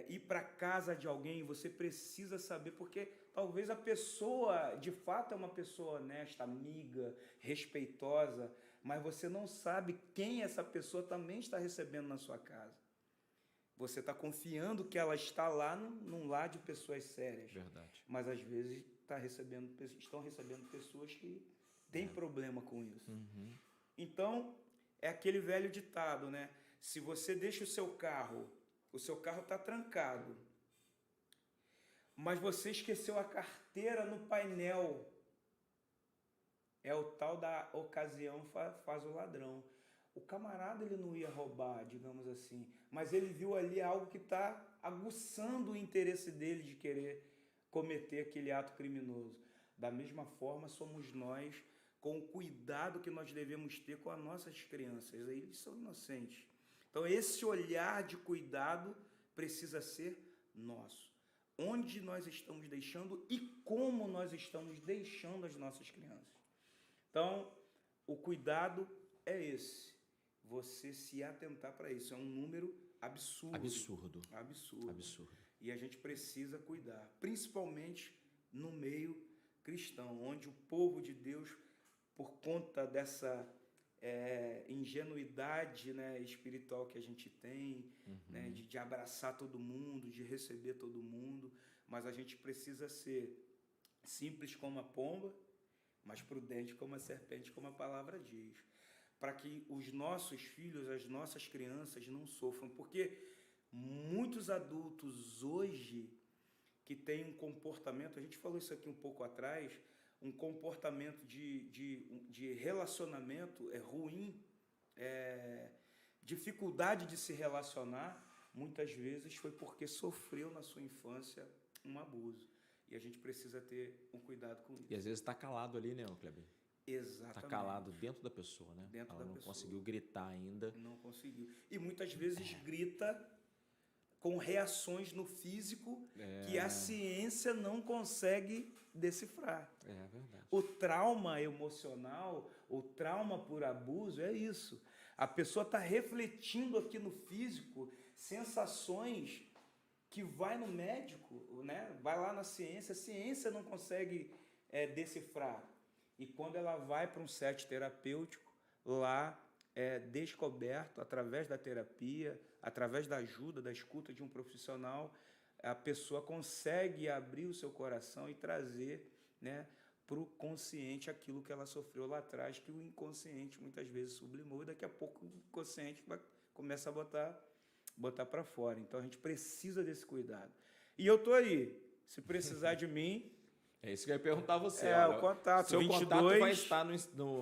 ir para casa de alguém, você precisa saber, porque talvez a pessoa, de fato, é uma pessoa honesta, amiga, respeitosa, mas você não sabe quem essa pessoa também está recebendo na sua casa. Você está confiando que ela está lá num lar de pessoas sérias. Verdade. Mas às vezes estão recebendo pessoas que têm problema com isso. Então, é aquele velho ditado, né? Se você deixa o seu carro está trancado, mas você esqueceu a carteira no painel, é o tal da ocasião faz o ladrão. O camarada, ele não ia roubar, digamos assim, mas ele viu ali algo que está aguçando o interesse dele de querer cometer aquele ato criminoso. Da mesma forma, somos nós, com o cuidado que nós devemos ter com as nossas crianças. Eles são inocentes. Então, esse olhar de cuidado precisa ser nosso. Onde nós estamos deixando e como nós estamos deixando as nossas crianças. Então, o cuidado é esse. Você se atentar para isso. É um número absurdo. Absurdo. E a gente precisa cuidar, principalmente no meio cristão, onde o povo de Deus, por conta dessa ingenuidade, né, espiritual que a gente tem, né, de abraçar todo mundo, de receber todo mundo, mas a gente precisa ser simples como a pomba, mas prudente como a serpente, como a palavra diz, para que os nossos filhos, as nossas crianças não sofram, porque muitos adultos hoje que têm um comportamento, a gente falou isso aqui um pouco atrás, um comportamento de relacionamento ruim, dificuldade de se relacionar, muitas vezes foi porque sofreu na sua infância um abuso. E a gente precisa ter um cuidado com isso. E às vezes está calado ali, né, Kleber? Exatamente. Está calado dentro da pessoa, né? Ela não conseguiu gritar ainda. Não conseguiu. E muitas vezes grita com reações no físico que a ciência não consegue decifrar. É verdade. O trauma emocional, o trauma por abuso é isso. A pessoa está refletindo aqui no físico sensações que vai no médico, né? Vai lá na ciência, a ciência não consegue decifrar. E quando ela vai para um set terapêutico, lá é descoberto, através da terapia, através da ajuda, da escuta de um profissional, a pessoa consegue abrir o seu coração e trazer, né, para o consciente aquilo que ela sofreu lá atrás, que o inconsciente muitas vezes sublimou, e daqui a pouco o inconsciente começa a botar para fora. Então a gente precisa desse cuidado. E eu estou aí, se precisar de mim... É isso que eu ia perguntar a você. Olha, o contato, seu 22... contato vai estar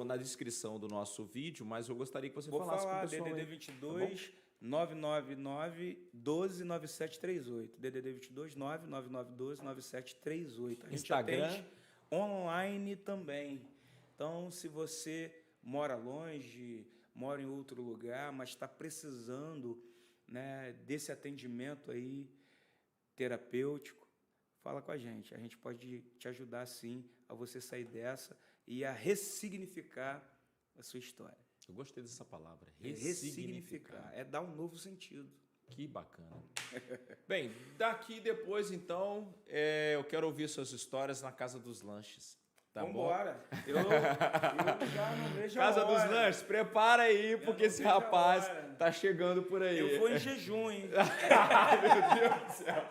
na descrição do nosso vídeo, mas eu gostaria que você falasse com o pessoal. DDD 22 999 12 9738. DDD 22 999 12 9738. A gente Instagram atende online também. Então, se você mora longe, mora em outro lugar, mas está precisando, né, desse atendimento aí terapêutico, fala com a gente pode te ajudar sim a você sair dessa e a ressignificar a sua história. Eu gostei dessa palavra, Ressignificar. É dar um novo sentido. Que bacana. Bem, daqui depois, então, eu quero ouvir suas histórias na Casa dos Lanches. Tá Vambora. bom? Eu já não vejo Casa a hora. dos Lanches, prepara aí, porque esse vejo a rapaz hora. tá chegando por aí. Eu vou em jejum, hein? Meu Deus do céu.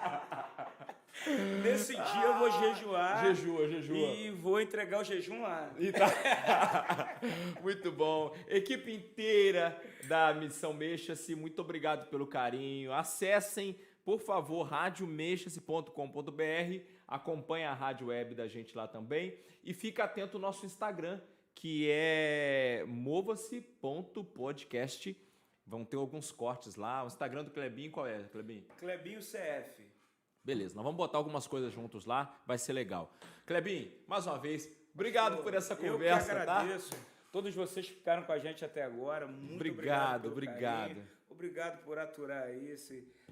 Nesse dia eu vou jejuar. Jejua. E vou entregar o jejum lá. E tá- Muito bom. Equipe inteira da Missão Mexa-se, muito obrigado pelo carinho. Acessem, por favor, radiomexa-se.com.br. Acompanhe a rádio web da gente lá também. E fica atento ao nosso Instagram, que é mova-se.podcast. Vão ter alguns cortes lá. O Instagram do Clebinho, qual é, Clebinho? Clebinho CF. Beleza, nós vamos botar algumas coisas juntos lá, vai ser legal. Clebinho, mais uma vez, obrigado por essa conversa, eu que tá? agradeço. Todos vocês que ficaram com a gente até agora, muito Obrigado. pelo carinho. Obrigado por aturar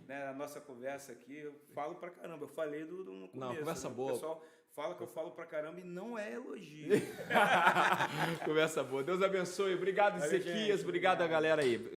a nossa conversa aqui. Eu falo pra caramba, eu falei no começo. Não, conversa boa. O pessoal fala que eu falo pra caramba e não é elogio. Conversa boa. Deus abençoe. Obrigado, Valeu, Ezequias. gente. Obrigado a galera aí.